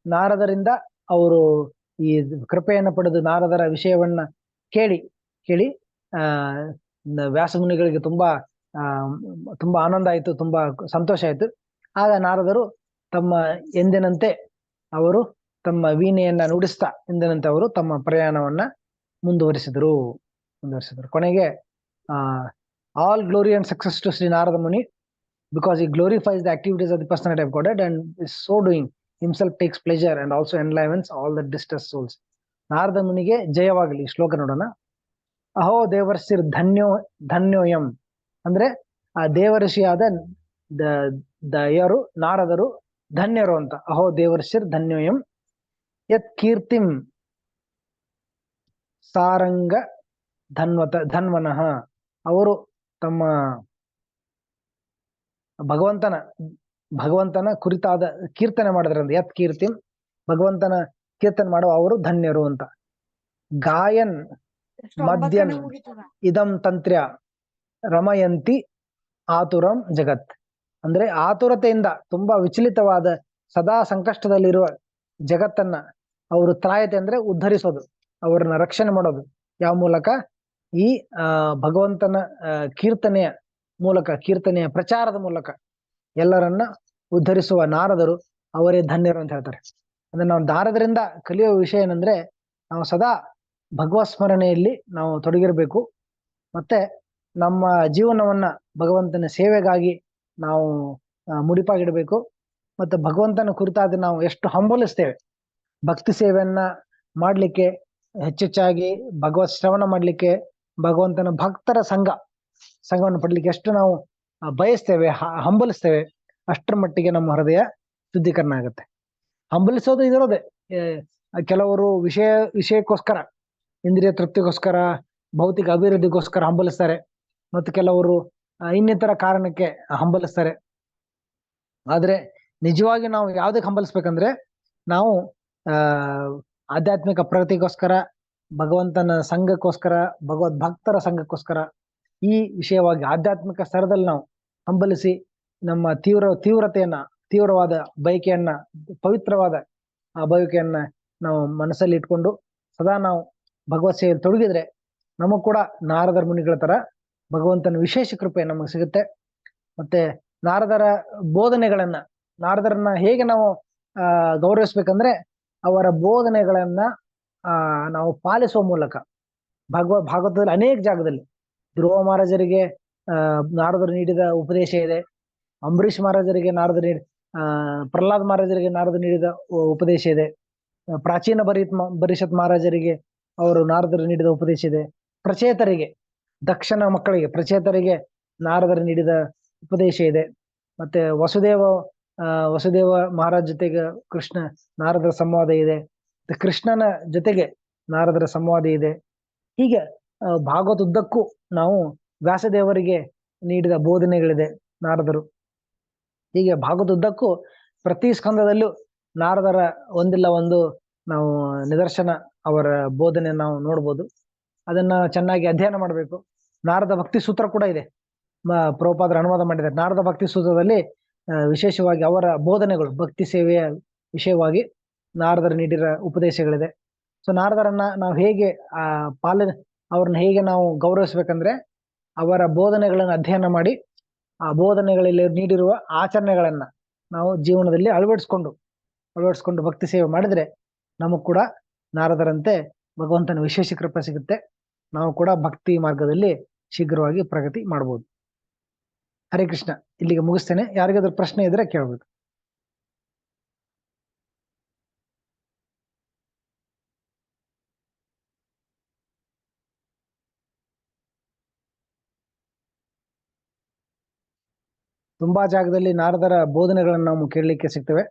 ನಾರದರಿಂದ ಅವರು ಈ ಕೃಪೆಯನ್ನು ಪಡೆದು ನಾರದರ ವಿಷಯವನ್ನ ಕೇಳಿ ವ್ಯಾಸ ಮುನಿಗಳಿಗೆ ತುಂಬಾ ಆನಂದ ಆಯಿತು, ತುಂಬಾ ಸಂತೋಷ ಆಯಿತು. ಆಗ ನಾರದರು ತಮ್ಮ ಎಂದಿನಂತೆ ಅವರು ತಮ್ಮ ವೀಣೆಯನ್ನ ನುಡಿಸ್ತಾ ಎಂದಿನಂತೆ ಅವರು ತಮ್ಮ ಪ್ರಯಾಣವನ್ನ ಮುಂದುವರಿಸಿದರು. ಕೊನೆಗೆ all glory and success to Shri Narada Muni, because he glorifies the activities of the personality of Godhead, and is so doing himself takes pleasure and also enlivens all the distressed souls. Narada ಮುನಿಗೆ ಜಯವಾಗಲಿ. ಶ್ಲೋಕ ನೋಡೋಣ. ಅಹೋ ದೇವರ್ಷಿರ್ ಧನ್ಯೋಯಂ ಅಂದ್ರೆ ಆ ದೇವರ್ಷಿಯಾದ ಯಾರು ನಾರದರು ಧನ್ಯರು ಅಂತ. ಅಹೋ ದೇವರ್ಷಿರ್ ಧನ್ಯೋಯಂ ಯತ್ ಕೀರ್ತಿಂ ಸಾರಂಗ ಧನ್ವನಃ. ಅವರು ತಮ್ಮ ಭಗವಂತನ ಕುರಿತಾದ ಕೀರ್ತನೆ ಮಾಡಿದ್ರಂತ. ಯತ್ ಕೀರ್ತಿಂ ಭಗವಂತನ ಕೀರ್ತನೆ ಮಾಡುವ ಅವರು ಧನ್ಯರು ಅಂತ. ಗಾಯನ್ ಮದ್ಯನ್ ಇದಂ ತಂತ್ರ್ಯ ರಮಯಂತಿ ಆತುರಂ ಜಗತ್. ಅಂದ್ರೆ ಆತುರತೆಯಿಂದ ತುಂಬಾ ವಿಚಲಿತವಾದ ಸದಾ ಸಂಕಷ್ಟದಲ್ಲಿರುವ ಜಗತ್ತನ್ನ ಅವರು ತ್ರಾಯತೆ ಅಂದ್ರೆ ಉದ್ಧರಿಸೋದು, ಅವರನ್ನ ರಕ್ಷಣೆ ಮಾಡೋದು. ಯಾವ ಮೂಲಕ? ಈ ಭಗವಂತನ ಕೀರ್ತನೆಯ ಪ್ರಚಾರದ ಮೂಲಕ ಎಲ್ಲರನ್ನ ಉದ್ಧರಿಸುವ ನಾರದರು ಅವರೇ ಧನ್ಯರು ಅಂತ ಹೇಳ್ತಾರೆ. ಅಂದ್ರೆ ನಾವು ನಾರದರಿಂದ ಕಲಿಯುವ ವಿಷಯ ಏನಂದ್ರೆ, ನಾವು ಸದಾ ಭಗವತ್ ಸ್ಮರಣೆಯಲ್ಲಿ ನಾವು ತೊಡಗಿರಬೇಕು. ಮತ್ತೆ ನಮ್ಮ ಜೀವನವನ್ನ ಭಗವಂತನ ಸೇವೆಗಾಗಿ ನಾವು ಮುಡಿಪಾಗಿಡಬೇಕು. ಮತ್ತೆ ಭಗವಂತನ ಕುರಿತಾದ ನಾವು ಎಷ್ಟು ಹಂಬಲಿಸ್ತೇವೆ ಭಕ್ತಿ ಸೇವೆಯನ್ನ ಮಾಡ್ಲಿಕ್ಕೆ, ಹೆಚ್ಚೆಚ್ಚಾಗಿ ಭಗವತ್ ಶ್ರವಣ ಮಾಡ್ಲಿಕ್ಕೆ, ಭಗವಂತನ ಭಕ್ತರ ಸಂಘವನ್ನು ಪಡ್ಲಿಕ್ಕೆ ಎಷ್ಟು ನಾವು ಬಯಸ್ತೇವೆ, ಹಂಬಲಿಸ್ತೇವೆ, ಅಷ್ಟರ ಮಟ್ಟಿಗೆ ನಮ್ಮ ಹೃದಯ ಶುದ್ಧೀಕರಣ ಆಗುತ್ತೆ. ಹಂಬಲಿಸೋದು ಇದಿರೋದೆ. ಕೆಲವರು ವಿಷಯಕ್ಕೋಸ್ಕರ, ಇಂದ್ರಿಯ ತೃಪ್ತಿಗೋಸ್ಕರ, ಭೌತಿಕ ಅಭಿವೃದ್ಧಿಗೋಸ್ಕರ ಹಂಬಲಿಸ್ತಾರೆ. ಮತ್ತು ಕೆಲವರು ಇನ್ನಿತರ ಕಾರಣಕ್ಕೆ ಹಂಬಲಿಸ್ತಾರೆ. ಆದ್ರೆ ನಿಜವಾಗಿ ನಾವು ಯಾವ್ದಕ್ಕೆ ಹಂಬಲಿಸ್ಬೇಕಂದ್ರೆ, ನಾವು ಆಧ್ಯಾತ್ಮಿಕ ಪ್ರಗತಿಗೋಸ್ಕರ, ಭಗವಂತನ ಸಂಘಕ್ಕೋಸ್ಕರ, ಭಗವದ್ ಭಕ್ತರ ಸಂಘಕ್ಕೋಸ್ಕರ, ಈ ವಿಷಯವಾಗಿ ಆಧ್ಯಾತ್ಮಿಕ ಸ್ತರದಲ್ಲಿ ನಾವು ಹಂಬಲಿಸಿ ನಮ್ಮ ತೀವ್ರವಾದ ಬಯಕೆಯನ್ನ, ಪವಿತ್ರವಾದ ಆ ಬಯಕೆಯನ್ನ ನಾವು ಮನಸ್ಸಲ್ಲಿ ಇಟ್ಕೊಂಡು ಸದಾ ನಾವು ಭಗವತ್ ಸೇವೆಯಲ್ಲಿ ತೊಡಗಿದ್ರೆ ನಮಗ್ ಕೂಡ ನಾರದರ ಮುನಿಗಳ ತರ ಭಗವಂತನ ವಿಶೇಷ ಕೃಪೆ ನಮಗೆ ಸಿಗುತ್ತೆ. ಮತ್ತೆ ನಾರದರನ್ನ ಹೇಗೆ ನಾವು ಗೌರವಿಸ್ಬೇಕಂದ್ರೆ, ಅವರ ಬೋಧನೆಗಳನ್ನ ನಾವು ಪಾಲಿಸುವ ಮೂಲಕ. ಭಾಗವತದಲ್ಲಿ ಅನೇಕ ಜಾಗದಲ್ಲಿ ಧ್ರುವ ಮಹಾರಾಜರಿಗೆ ನಾರದರು ನೀಡಿದ ಉಪದೇಶ ಇದೆ. ಅಂಬರೀಷ್ ಮಹಾರಾಜರಿಗೆ ಪ್ರಹ್ಲಾದ್ ಮಹಾರಾಜರಿಗೆ ನಾರದರು ನೀಡಿದ ಉಪದೇಶ ಇದೆ. ಪ್ರಾಚೀನ ಪರಿಷತ್ ಮಹಾರಾಜರಿಗೆ ಅವರು ನಾರದರು ನೀಡಿದ ಉಪದೇಶ ಇದೆ. ಪ್ರಚೇತರಿಗೆ, ದಕ್ಷನ ಮಕ್ಕಳಿಗೆ ಪ್ರಚೇತರಿಗೆ ನಾರದರು ನೀಡಿದ ಉಪದೇಶ ಇದೆ. ಮತ್ತೆ ವಸುದೇವ ಮಹಾರಾಜ್ ಜೊತೆಗೆ ನಾರದರ ಸಂವಾದ ಇದೆ. ಕೃಷ್ಣನ ಜೊತೆಗೆ ನಾರದರ ಸಂವಾದ ಇದೆ. ಹೀಗೆ ಭಾಗವತ ಉದ್ದಕ್ಕೂ ನಾವು ವ್ಯಾಸದೇವರಿಗೆ ನೀಡಿದ ಬೋಧನೆಗಳಿದೆ ನಾರದರು. ಹೀಗೆ ಭಾಗವತ ಉದ್ದಕ್ಕೂ ಪ್ರತಿ ಸ್ಕಂದದಲ್ಲೂ ನಾರದರ ಒಂದಿಲ್ಲ ಒಂದು ನಾವು ನಿದರ್ಶನ, ಅವರ ಬೋಧನೆ ನಾವು ನೋಡ್ಬೋದು. ಅದನ್ನ ಚೆನ್ನಾಗಿ ಅಧ್ಯಯನ ಮಾಡಬೇಕು. ನಾರದ ಭಕ್ತಿ ಸೂತ್ರ ಕೂಡ ಇದೆ, ಪ್ರಭುಪಾದರು ಅನುವಾದ ಮಾಡಿದ್ದಾರೆ. ನಾರದ ಭಕ್ತಿ ಸೂತ್ರದಲ್ಲಿ ವಿಶೇಷವಾಗಿ ಅವರ ಬೋಧನೆಗಳು, ಭಕ್ತಿ ಸೇವೆಯ ವಿಷಯವಾಗಿ ನಾರದರು ನೀಡಿರೋ ಉಪದೇಶಗಳಿದೆ. ಸೊ ನಾರದರನ್ನ ನಾವು ಹೇಗೆ ಅವ್ರನ್ನ ಹೇಗೆ ನಾವು ಗೌರವಿಸ್ಬೇಕಂದ್ರೆ, ಅವರ ಬೋಧನೆಗಳನ್ನು ಅಧ್ಯಯನ ಮಾಡಿ ಆ ಬೋಧನೆಗಳಲ್ಲಿ ನೀಡಿರುವ ಆಚರಣೆಗಳನ್ನ ನಾವು ಜೀವನದಲ್ಲಿ ಅಳವಡಿಸ್ಕೊಂಡು ಭಕ್ತಿ ಸೇವೆ ಮಾಡಿದ್ರೆ ನಮಗ್ ಕೂಡ ನಾರದರಂತೆ ಭಗವಂತನ ವಿಶೇಷ ಕೃಪೆ ಸಿಗುತ್ತೆ. ನಾವು ಕೂಡ ಭಕ್ತಿ ಮಾರ್ಗದಲ್ಲಿ ಶೀಘ್ರವಾಗಿ ಪ್ರಗತಿ ಮಾಡ್ಬೋದು. ಹರೇ ಕೃಷ್ಣ. ಇಲ್ಲಿಗೆ ಮುಗಿಸ್ತೇನೆ. ಯಾರಿಗಾದ್ರೂ ಪ್ರಶ್ನೆ ಇದ್ರೆ ಕೇಳ್ಬೇಕು. ತುಂಬಾ ಜಾಗದಲ್ಲಿ ನಾರದರ ಬೋಧನೆಗಳನ್ನು ನಾವು ಕೇಳಲಿಕ್ಕೆ ಸಿಗ್ತವೆ.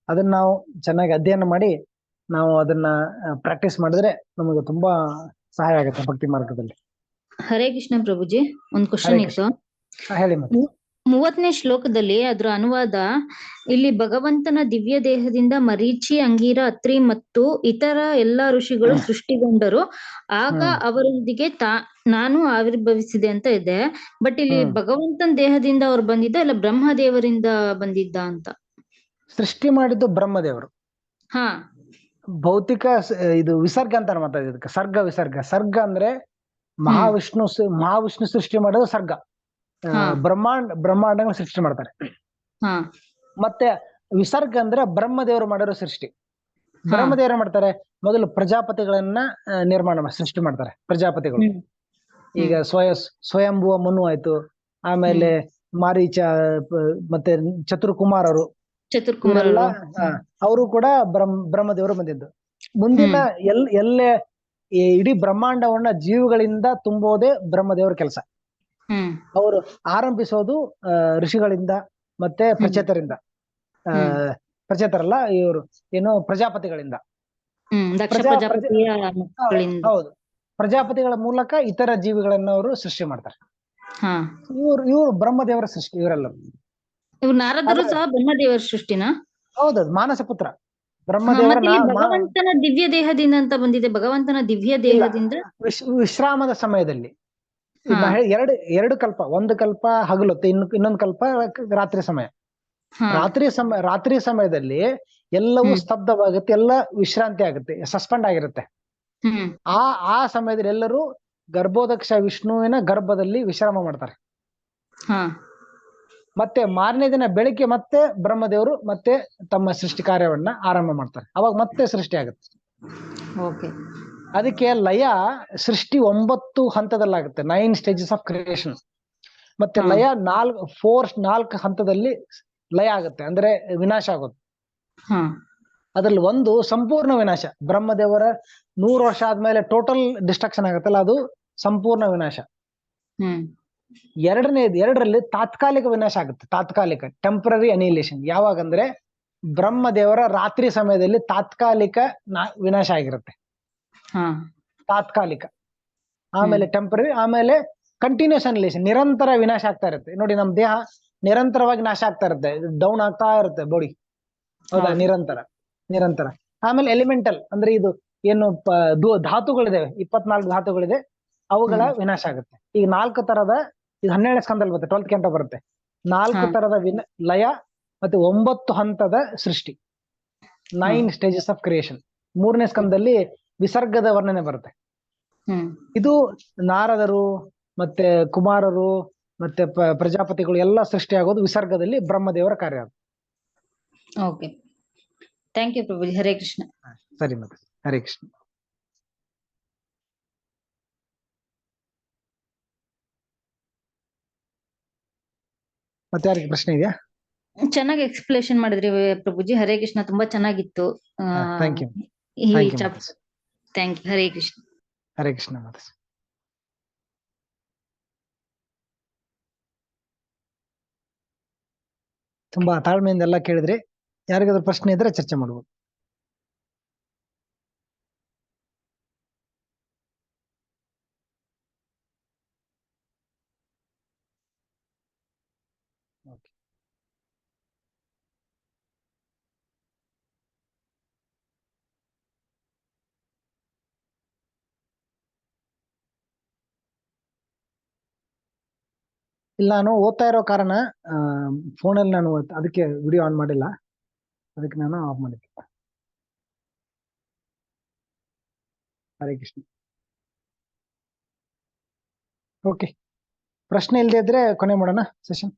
ಅದನ್ನ ನಾವು ಚೆನ್ನಾಗಿ ಅಧ್ಯಯನ ಮಾಡಿ ನಾವು ಅದನ್ನ ಪ್ರಾಕ್ಟೀಸ್ ಮಾಡಿದ್ರೆ ನಮಗೆ ತುಂಬಾ ಸಹಾಯ ಆಗುತ್ತೆ ಭಕ್ತಿ ಮಾರ್ಗದಲ್ಲಿ. ಹರೇ ಕೃಷ್ಣ ಪ್ರಭುಜಿ, ಒಂದ್ ಹರೇ ಕ್ವಶನ್ ಕೃಷ್ಣ. ಇತ್ತು. ಹೇಳಿ ಮತ್ತೆ. 30ನೇ ಶ್ಲೋಕದಲ್ಲಿ ಅದ್ರ ಅನುವಾದ, ಇಲ್ಲಿ ಭಗವಂತನ ದಿವ್ಯ ದೇಹದಿಂದ ಮರೀಚಿ, ಅಂಗೀರ, ಅತ್ರಿ ಮತ್ತು ಇತರ ಎಲ್ಲಾ ಋಷಿಗಳು ಸೃಷ್ಟಿಗೊಂಡರು. ಆಗ ಅವರೊಂದಿಗೆ ನಾನು ಆವಿರ್ಭವಿಸಿದೆ ಅಂತ ಇದೆ. ಬಟ್ ಇಲ್ಲಿ ಭಗವಂತನ ದೇಹದಿಂದ ಅವ್ರು ಬಂದಿದ್ದ ಇಲ್ಲ ಬ್ರಹ್ಮದೇವರಿಂದ ಬಂದಿದ್ದ ಅಂತ? ಸೃಷ್ಟಿ ಮಾಡಿದ್ದು ಬ್ರಹ್ಮದೇವರು. ಹಾ, ಭೌತಿಕ ಇದು ವಿಸರ್ಗ ಅಂತ ಮಾತಾಡಿದಕ್ಕೆ. ಸರ್ಗ ವಿಸರ್ಗ. ಸರ್ಗ ಅಂದ್ರೆ ಮಹಾವಿಷ್ಣು ಸೃಷ್ಟಿ ಮಾಡೋದು ಸರ್ಗ. ಬ್ರಹ್ಮಾಂಡಗಳು ಸೃಷ್ಟಿ ಮಾಡ್ತಾರೆ. ಮತ್ತೆ ವಿಸರ್ಗ ಅಂದ್ರೆ ಬ್ರಹ್ಮದೇವರು ಮಾಡಿರೋ ಸೃಷ್ಟಿ. ಬ್ರಹ್ಮದೇವರು ಮಾಡ್ತಾರೆ, ಮೊದಲು ಪ್ರಜಾಪತಿಗಳನ್ನ ಸೃಷ್ಟಿ ಮಾಡ್ತಾರೆ. ಪ್ರಜಾಪತಿಗಳು ಈಗ ಸ್ವಯಂಭುವ ಮನು ಆಯ್ತು, ಆಮೇಲೆ ಮಾರೀಚ, ಮತ್ತೆ ಚತುರ್ಕುಮಾರರು, ಅವರು ಕೂಡ ಬ್ರಹ್ಮದೇವರು ಬಂದಿದ್ದು. ಮುಂದಿನ ಎಲ್ಲೇ ಇಡೀ ಬ್ರಹ್ಮಾಂಡವನ್ನ ಜೀವಗಳಿಂದ ತುಂಬೋದೇ ಬ್ರಹ್ಮದೇವರ ಕೆಲಸ. ಅವರು ಆರಂಭಿಸೋದು ಋಷಿಗಳಿಂದ ಮತ್ತೆ ಪ್ರಚೇತರಲ್ಲ, ಇವರು ಏನು ಪ್ರಜಾಪತಿಗಳಿಂದ. ಹೌದು, ಪ್ರಜಾಪತಿಗಳ ಮೂಲಕ ಇತರ ಜೀವಿಗಳನ್ನ ಅವರು ಸೃಷ್ಟಿ ಮಾಡ್ತಾರೆ. ಇವರು ಬ್ರಹ್ಮದೇವರ ಸೃಷ್ಟಿ. ಇವರೆಲ್ಲರೂ ನಾರದರು ಸಹ ಬ್ರಹ್ಮದೇವರ ಸೃಷ್ಟಿನ? ಹೌದೌದು, ಮಾನಸ ಪುತ್ರ ಭಗವಂತನ ದಿವ್ಯ ದೇಹದಿಂದ ಅಂತ ಬಂದಿದೆ. ಭಗವಂತನ ದಿವ್ಯ ದೇಹದಿಂದ ವಿಶ್ರಾಮದ ಸಮಯದಲ್ಲಿ ಎರಡು ಕಲ್ಪ, ಒಂದು ಕಲ್ಪ ಹಗಲೊತ್ತೆ, ಇನ್ನೊಂದು ಕಲ್ಪ ರಾತ್ರಿ ಸಮಯ. ರಾತ್ರಿ ಸಮಯದಲ್ಲಿ ಎಲ್ಲವೂ ಸ್ತಬ್ಧವಾಗುತ್ತೆ, ಎಲ್ಲ ವಿಶ್ರಾಂತಿ ಆಗುತ್ತೆ, ಸಸ್ಪೆಂಡ್ ಆಗಿರುತ್ತೆ. ಆ ಸಮಯದಲ್ಲಿ ಎಲ್ಲರೂ ಗರ್ಭೋದಕ್ಷ ವಿಷ್ಣುವಿನ ಗರ್ಭದಲ್ಲಿ ವಿಶ್ರಾಮ ಮಾಡ್ತಾರೆ. ಮತ್ತೆ ಮಾರನೇ ದಿನ ಬೆಳಿಗ್ಗೆ ಮತ್ತೆ ಬ್ರಹ್ಮದೇವರು ಮತ್ತೆ ತಮ್ಮ ಸೃಷ್ಟಿ ಕಾರ್ಯವನ್ನ ಆರಂಭ ಮಾಡ್ತಾರೆ. ಅವಾಗ ಮತ್ತೆ ಸೃಷ್ಟಿ ಆಗುತ್ತೆ. ಅದಕ್ಕೆ ಲಯ ಸೃಷ್ಟಿ 9 ಹಂತದಲ್ಲಾಗುತ್ತೆ, 9 ಸ್ಟೇಜಸ್ ಆಫ್ ಕ್ರಿಯೇಷನ್. ಮತ್ತೆ ಲಯ 4 ಹಂತದಲ್ಲಿ ಲಯ ಆಗುತ್ತೆ, ಅಂದ್ರೆ ವಿನಾಶ ಆಗುತ್ತೆ. ಅದ್ರಲ್ಲಿ ಒಂದು ಸಂಪೂರ್ಣ ವಿನಾಶ, ಬ್ರಹ್ಮದೇವರ 100 ವರ್ಷ ಆದ್ಮೇಲೆ ಟೋಟಲ್ ಡಿಸ್ಟ್ರಕ್ಷನ್ ಆಗುತ್ತಲ್ಲ, ಅದು ಸಂಪೂರ್ಣ ವಿನಾಶ. ಎರಡರಲ್ಲಿ ತಾತ್ಕಾಲಿಕ ವಿನಾಶ ಆಗುತ್ತೆ, ತಾತ್ಕಾಲಿಕ ಟೆಂಪರರಿ ಅನಿಹಿಲೇಷನ್. ಯಾವಾಗಂದ್ರೆ ಬ್ರಹ್ಮದೇವರ ರಾತ್ರಿ ಸಮಯದಲ್ಲಿ ತಾತ್ಕಾಲಿಕ ವಿನಾಶ ಆಗಿರುತ್ತೆ, ತಾತ್ಕಾಲಿಕ. ಆಮೇಲೆ ಟೆಂಪರರಿ, ಆಮೇಲೆ ಕಂಟಿನ್ಯೂಸ್ ಅನಿಹಿಲೇಷನ್, ನಿರಂತರ ವಿನಾಶ ಆಗ್ತಾ ಇರುತ್ತೆ. ನೋಡಿ, ನಮ್ ದೇಹ ನಿರಂತರವಾಗಿ ನಾಶ ಆಗ್ತಾ ಇರುತ್ತೆ, ಡೌನ್ ಆಗ್ತಾ ಇರುತ್ತೆ ಬಾಡಿ. ಹೌದಾ? ನಿರಂತರ. ಆಮೇಲೆ ಎಲಿಮೆಂಟಲ್ ಅಂದ್ರೆ ಇದು ಏನು ಧಾತುಗಳಿದೆ, 24 ಧಾತುಗಳಿದೆ, ಅವುಗಳ ವಿನಾಶ ಆಗುತ್ತೆ. ಈಗ 4 ತರದ, ಇದು 12ನೇ ಸ್ಕಂದಲ್ಲಿ ಬರುತ್ತೆ, 12th ಕ್ಯಾಂಟೋ ಬರುತ್ತೆ. 4 ತರದ ಲಯ ಮತ್ತೆ 9 ಹಂತದ ಸೃಷ್ಟಿ, 9 ಸ್ಟೇಜಸ್ ಆಫ್ ಕ್ರಿಯೇಷನ್. 3ನೇ ಸ್ಕಂದಲ್ಲಿ ವಿಸರ್ಗದ ವರ್ಣನೆ ಬರುತ್ತೆ. ಇದು ನಾರದರು ಮತ್ತೆ ಕುಮಾರರು ಮತ್ತೆ ಪ್ರಜಾಪತಿಗಳು ಎಲ್ಲ ಸೃಷ್ಟಿ ಆಗೋದು ವಿಸರ್ಗದಲ್ಲಿ, ಬ್ರಹ್ಮದೇವರ ಕಾರ್ಯ. Okay, thank you Prabhuji. Hare Krishna. ಸರಿ, ಮತ್ತೆ ಹರೇ ಕೃಷ್ಣ. ಮತ್ತೆ ಯಾರಿಗೆ ಪ್ರಶ್ನೆ ಇದೆಯಾ? ಚೆನ್ನಾಗಿ ಎಕ್ಸ್ಪ್ಲೇಷನ್ ಮಾಡಿದ್ರಿ ಪ್ರಭುಜಿ. ಹರೇ ಕೃಷ್ಣ, ತುಂಬಾ ಚೆನ್ನಾಗಿತ್ತು. Thank you. Thank you. Hare Krishna. Hare Krishna. ಮತ್ತೆ ತುಂಬಾ ತಾಳ್ಮೆಯಿಂದ ಎಲ್ಲ ಕೇಳಿದ್ರಿ. ಯಾರಿಗಾದ್ರೂ ಪ್ರಶ್ನೆ ಇದ್ರೆ ಚರ್ಚೆ ಮಾಡ್ಬೋದು. ಇಲ್ಲ, ನಾನು ಓದ್ತಾ ಇರೋ ಕಾರಣ ಫೋನಲ್ಲಿ ನಾನು ಅದಕ್ಕೆ ವಿಡಿಯೋ ಆನ್ ಮಾಡಿಲ್ಲ, ಅದಕ್ಕೆ ನಾನು ಆಫ್ ಮಾಡಿದ್ದೆ. ಹರೇ ಕೃಷ್ಣ. ಓಕೆ, ಪ್ರಶ್ನೆ ಇಲ್ಲದೆ ಇದ್ರೆ ಕೊನೆ ಮಾಡೋಣ ಸೆಷನ್.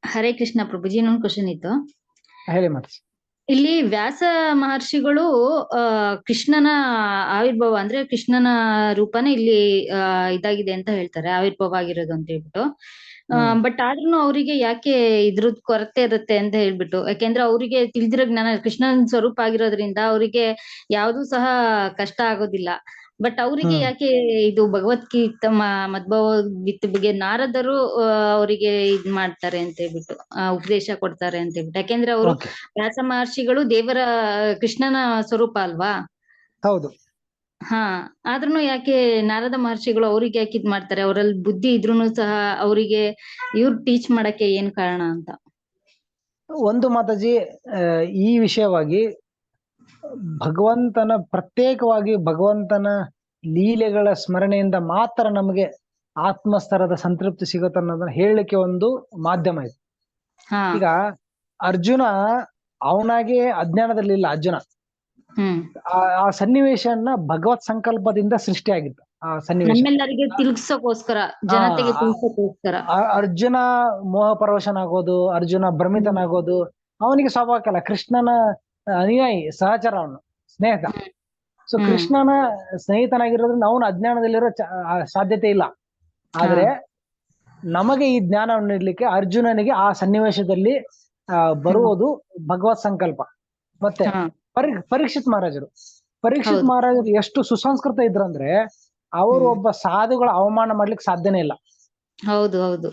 ಹರೇ ಕೃಷ್ಣ ಪ್ರಭುಜಿ, ಇನ್ನೊಂದು ಕ್ವಶನ್ ಇತ್ತು. ಹೇಳಿ ಮತ್ತೆ. ಇಲ್ಲಿ ವ್ಯಾಸ ಮಹರ್ಷಿಗಳು ಕೃಷ್ಣನ ಆವಿರ್ಭಾವ ಅಂದ್ರೆ ಕೃಷ್ಣನ ರೂಪನೇ ಇಲ್ಲಿ ಇದಾಗಿದೆ ಅಂತ ಹೇಳ್ತಾರೆ, ಆವಿರ್ಭಾವ ಆಗಿರೋದು ಅಂತ ಹೇಳ್ಬಿಟ್ಟು. ಬಟ್ ಆದ್ರೂ ಅವರಿಗೆ ಯಾಕೆ ಇದ್ರದ್ ಕೊರತೆ ಇರುತ್ತೆ ಅಂತ ಹೇಳ್ಬಿಟ್ಟು, ಯಾಕೆಂದ್ರೆ ಅವರಿಗೆ ತಿಳಿದಿರೋ ಜ್ಞಾನ ಕೃಷ್ಣನ ಸ್ವರೂಪ ಆಗಿರೋದ್ರಿಂದ ಅವರಿಗೆ ಯಾವ್ದು ಸಹ ಕಷ್ಟ ಆಗೋದಿಲ್ಲ. ಬಟ್ ಅವರಿಗೆ ಯಾಕೆ ಇದು ಭಗವದ್ಗೀತಾ ಮದ್ಭಗವದ್ಗೀತೆ ಬಗ್ಗೆ ನಾರದರು ಅವರಿಗೆ ಇದ್ ಮಾಡ್ತಾರೆ ಅಂತ ಹೇಳ್ಬಿಟ್ಟು, ಉಪದೇಶ ಕೊಡ್ತಾರೆ ಅಂತ ಹೇಳ್ಬಿಟ್ಟು, ಯಾಕೆಂದ್ರೆ ಅವರು ಓಕೆ, ವ್ಯಾಸ ಮಹರ್ಷಿಗಳು ದೇವರ ಕೃಷ್ಣನ ಸ್ವರೂಪ ಅಲ್ವಾ. ಹೌದು. ಹಾ, ಆದ್ರೂನು ಯಾಕೆ ನಾರದ ಮಹರ್ಷಿಗಳು ಅವ್ರಿಗೆ ಯಾಕೆ ಇದ್ ಮಾಡ್ತಾರೆ, ಅವರಲ್ಲಿ ಬುದ್ಧಿ ಇದ್ರೂನು ಸಹ ಅವರಿಗೆ ಇವ್ರು ಟೀಚ್ ಮಾಡಕ್ಕೆ ಏನ್ ಕಾರಣ ಅಂತ. ಒಂದು ಮಾತಾಜಿ, ಈ ವಿಷಯವಾಗಿ ಭಗವಂತನ ಪ್ರತ್ಯೇಕವಾಗಿ ಭಗವಂತನ ಲೀಲೆಗಳ ಸ್ಮರಣೆಯಿಂದ ಮಾತ್ರ ನಮಗೆ ಆತ್ಮಸ್ತರದ ಸಂತೃಪ್ತಿ ಸಿಗುತ್ತೆ ಅನ್ನೋದನ್ನ ಹೇಳಲಿಕ್ಕೆ ಒಂದು ಮಾಧ್ಯಮ ಇದೆ. ಹಾ, ಈಗ ಅರ್ಜುನ ಅವನಾಗೆ ಅಜ್ಞಾನದಲ್ಲಿಲ್ಲ. ಅರ್ಜುನ ಆ ಸನ್ನಿವೇಶನ ಭಗವತ್ ಸಂಕಲ್ಪದಿಂದ ಸೃಷ್ಟಿಯಾಗಿತ್ತು. ಆ ಸನ್ನಿವೇಶ ನಮ್ಮೆಲ್ಲರಿಗೆ ತಿಳ್ಸೋಕೋಸ್ಕರ, ಜನತೆಗೆ ತಿಳ್ಸೋಕೋಸ್ಕರ. ಅರ್ಜುನ ಮೋಹ ಪರವಶನಾಗೋದು, ಅರ್ಜುನ ಭ್ರಮಿತನಾಗೋದು ಅವನಿಗೆ ಸ್ವಾಭಾವಿಕ. ಕೃಷ್ಣನ ಅನುಯಾಯಿ, ಸಹಚರ, ಅವನು ಸ್ನೇಹಿತ. ಸೊ ಕೃಷ್ಣನ ಸ್ನೇಹಿತನಾಗಿರೋದ್ರಿಂದ ಅವನು ಅಜ್ಞಾನದಲ್ಲಿರೋ ಸಾಧ್ಯತೆ ಇಲ್ಲ. ಆದ್ರೆ ನಮಗೆ ಈ ಜ್ಞಾನವನ್ನು ನೀಡ್ಲಿಕ್ಕೆ ಅರ್ಜುನನಿಗೆ ಆ ಸನ್ನಿವೇಶದಲ್ಲಿ ಬರುವುದು ಭಗವತ್ ಸಂಕಲ್ಪ. ಮತ್ತೆ ಪರೀಕ್ಷಿತ್ ಮಹಾರಾಜರು ಎಷ್ಟು ಸುಸಂಸ್ಕೃತ ಇದ್ರಂದ್ರೆ ಅವರು ಒಬ್ಬ ಸಾಧುಗಳ ಅವಮಾನ ಮಾಡ್ಲಿಕ್ಕೆ ಸಾಧ್ಯನೇ ಇಲ್ಲ. ಹೌದು ಹೌದು.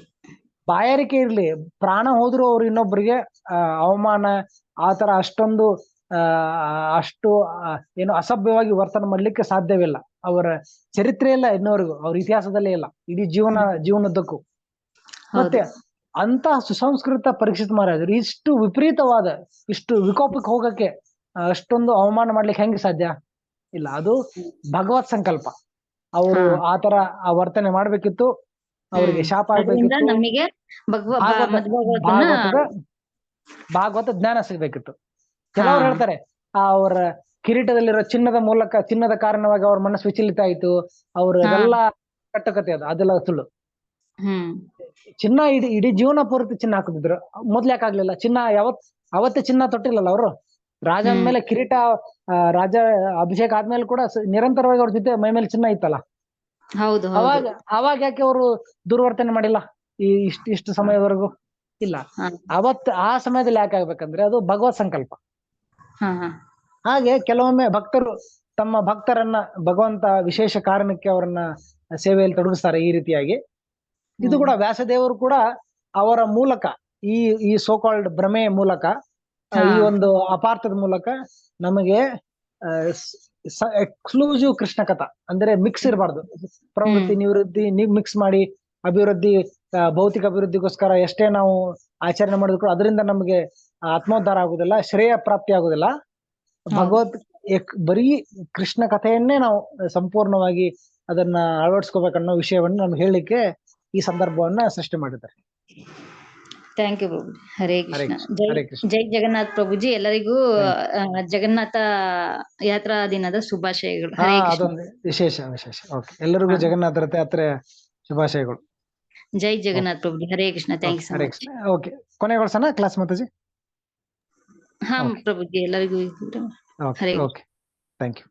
ಬಾಯಾರಿಕೆ ಇರ್ಲಿ, ಪ್ರಾಣ ಹೋದ್ರು ಅವ್ರು ಇನ್ನೊಬ್ಬರಿಗೆ ಅವಮಾನ ಆತರ ಅಷ್ಟೊಂದು ಅಷ್ಟು ಏನು ಅಸಭ್ಯವಾಗಿ ವರ್ತನೆ ಮಾಡ್ಲಿಕ್ಕೆ ಸಾಧ್ಯವಿಲ್ಲ. ಅವರ ಚರಿತ್ರೆ ಇಲ್ಲ ಇನ್ನವರೆಗೂ, ಅವ್ರ ಇತಿಹಾಸದಲ್ಲೇ ಇಲ್ಲ, ಇಡೀ ಜೀವನದ್ದಕ್ಕೂ. ಮತ್ತೆ ಅಂತ ಸುಸಂಸ್ಕೃತ ಪರೀಕ್ಷಿತ್ ಮಹಾರಾಜರು ಇಷ್ಟು ವಿಪರೀತವಾದ, ಇಷ್ಟು ವಿಕೋಪಕ್ಕೆ ಹೋಗಕ್ಕೆ, ಅಷ್ಟೊಂದು ಅವಮಾನ ಮಾಡ್ಲಿಕ್ಕೆ ಹೆಂಗೆ ಸಾಧ್ಯ ಇಲ್ಲ? ಅದು ಭಗವತ್ ಸಂಕಲ್ಪ. ಅವರು ಆತರ ಆ ವರ್ತನೆ ಮಾಡ್ಬೇಕಿತ್ತು, ಅವರಿಗೆ ಶಾಪ ಆಗ್ಬೇಕಿತ್ತು, ನಮಗೆ ಭಾಗವತ ಜ್ಞಾನ ಸಿಗ್ಬೇಕಿತ್ತು. ಕೆಲವ್ರು ಹೇಳ್ತಾರೆ ಅವರ ಕಿರೀಟದಲ್ಲಿರೋ ಚಿನ್ನದ ಕಾರಣವಾಗಿ ಅವ್ರ ಮನಸ್ಸು ವಿಚಲಿತ ಆಯ್ತು, ಅವ್ರದೆಲ್ಲ ಕಟ್ಟಕತೆ. ಅದೆಲ್ಲ ಸುಳ್ಳು. ಚಿನ್ನ ಇಡೀ ಜೀವನ ಪೂರ್ತಿ ಚಿನ್ನ ಹಾಕುತ್ತಿದ್ರು, ಮೊದ್ಲು ಯಾಕಾಗ್ಲಿಲ್ಲ? ಅವತ್ತೇ ಚಿನ್ನ ತೊಟ್ಟಿಲ್ಲಲ್ಲ ಅವರು. ರಾಜ ಅಂದ್ಮೇಲೆ ಕಿರೀಟ, ರಾಜ ಅಭಿಷೇಕ ಆದ್ಮೇಲೆ ಕೂಡ ನಿರಂತರವಾಗಿ ಅವ್ರ ಜೊತೆ ಮೈ ಮೇಲೆ ಚಿನ್ನ ಇತ್ತಲ್ಲ. ಅವಾಗ ಯಾಕೆ ಅವರು ದುರ್ವರ್ತನೆ ಮಾಡಿಲ್ಲ ಇಷ್ಟು ಸಮಯವರೆಗೂ? ಇಲ್ಲ. ಆ ಸಮಯದಲ್ಲಿ ಯಾಕೆ ಆಗ್ಬೇಕಂದ್ರೆ ಅದು ಭಗವತ್ ಸಂಕಲ್ಪ. ಹಾಗೆ ಕೆಲವೊಮ್ಮೆ ಭಕ್ತರು ತಮ್ಮ ಭಕ್ತರನ್ನ ಭಗವಂತ ವಿಶೇಷ ಕಾರಣಕ್ಕೆ ಅವರನ್ನ ಸೇವೆಯಲ್ಲಿ ತೊಡಗಿಸ್ತಾರೆ ಈ ರೀತಿಯಾಗಿ. ಇದು ಕೂಡ ವ್ಯಾಸದೇವರು ಕೂಡ ಅವರ ಮೂಲಕ, ಈ ಸೋಕಾಲ್ಡ್ ಭ್ರಮೆ ಮೂಲಕ, ಈ ಒಂದು ಅಪಾರ್ಥದ ಮೂಲಕ ನಮಗೆ ಎಕ್ಸ್ಕ್ಲೂಸಿವ್ ಕೃಷ್ಣ ಕಥಾ, ಅಂದ್ರೆ ಮಿಕ್ಸ್ ಇರಬಾರ್ದು. ಪ್ರವೃತ್ತಿ ನಿವೃತ್ತಿ ಮಿಕ್ಸ್ ಮಾಡಿ ಅಭಿವೃದ್ಧಿ, ಭೌತಿಕ ಅಭಿವೃದ್ಧಿಗೋಸ್ಕರ ಎಷ್ಟೇ ನಾವು ಆಚರಣೆ ಮಾಡಿದ್ರು ಕೂಡ ಅದರಿಂದ ನಮಗೆ ಆತ್ಮೋದ್ಧಾರ ಆಗುದಿಲ್ಲ, ಶ್ರೇಯ ಪ್ರಾಪ್ತಿ ಆಗುದಿಲ್ಲ. ಬರೀ ಕೃಷ್ಣ ಕಥೆಯನ್ನೇ ನಾವು ಸಂಪೂರ್ಣವಾಗಿ ಅದನ್ನ ಅಳವಡಿಸ್ಕೋಬೇಕನ್ನೋ ವಿಷಯವನ್ನು ನಮ್ಗೆ ಹೇಳಲಿಕ್ಕೆ ಈ ಸಂದರ್ಭವನ್ನ ಸೃಷ್ಟಿ ಮಾಡಿದ್ದಾರೆ. ಥ್ಯಾಂಕ್ ಯು ಪ್ರಭು. ಹರೇ ಕೃಷ್ಣ. ಜೈ ಜಗನ್ನಾಥ್ ಪ್ರಭುಜಿ. ಎಲ್ಲರಿಗೂ ಜಗನ್ನಾಥ ಯಾತ್ರಾ ದಿನದ ಶುಭಾಶಯಗಳು. ಅದೊಂದು ವಿಶೇಷ. ಓಕೆ, ಎಲ್ಲರಿಗೂ ಜಗನ್ನಾಥ ರಥ ಯಾತ್ರೆ ಶುಭಾಶಯಗಳು. ಜೈ ಜಗನ್ನಾಥ್ ಪ್ರಭುಜಿ. Hare Krishna. Thank you so much. Okay, ಕೊನೆಗೊಳಿಸೋಣ ಕ್ಲಾಸ್ ಮಾತಾಜಿ? ಹಾ ಪ್ರಭುಜಿ, ಎಲ್ಲರಿಗೂ ಓಕೆ, ಥ್ಯಾಂಕ್ ಯು.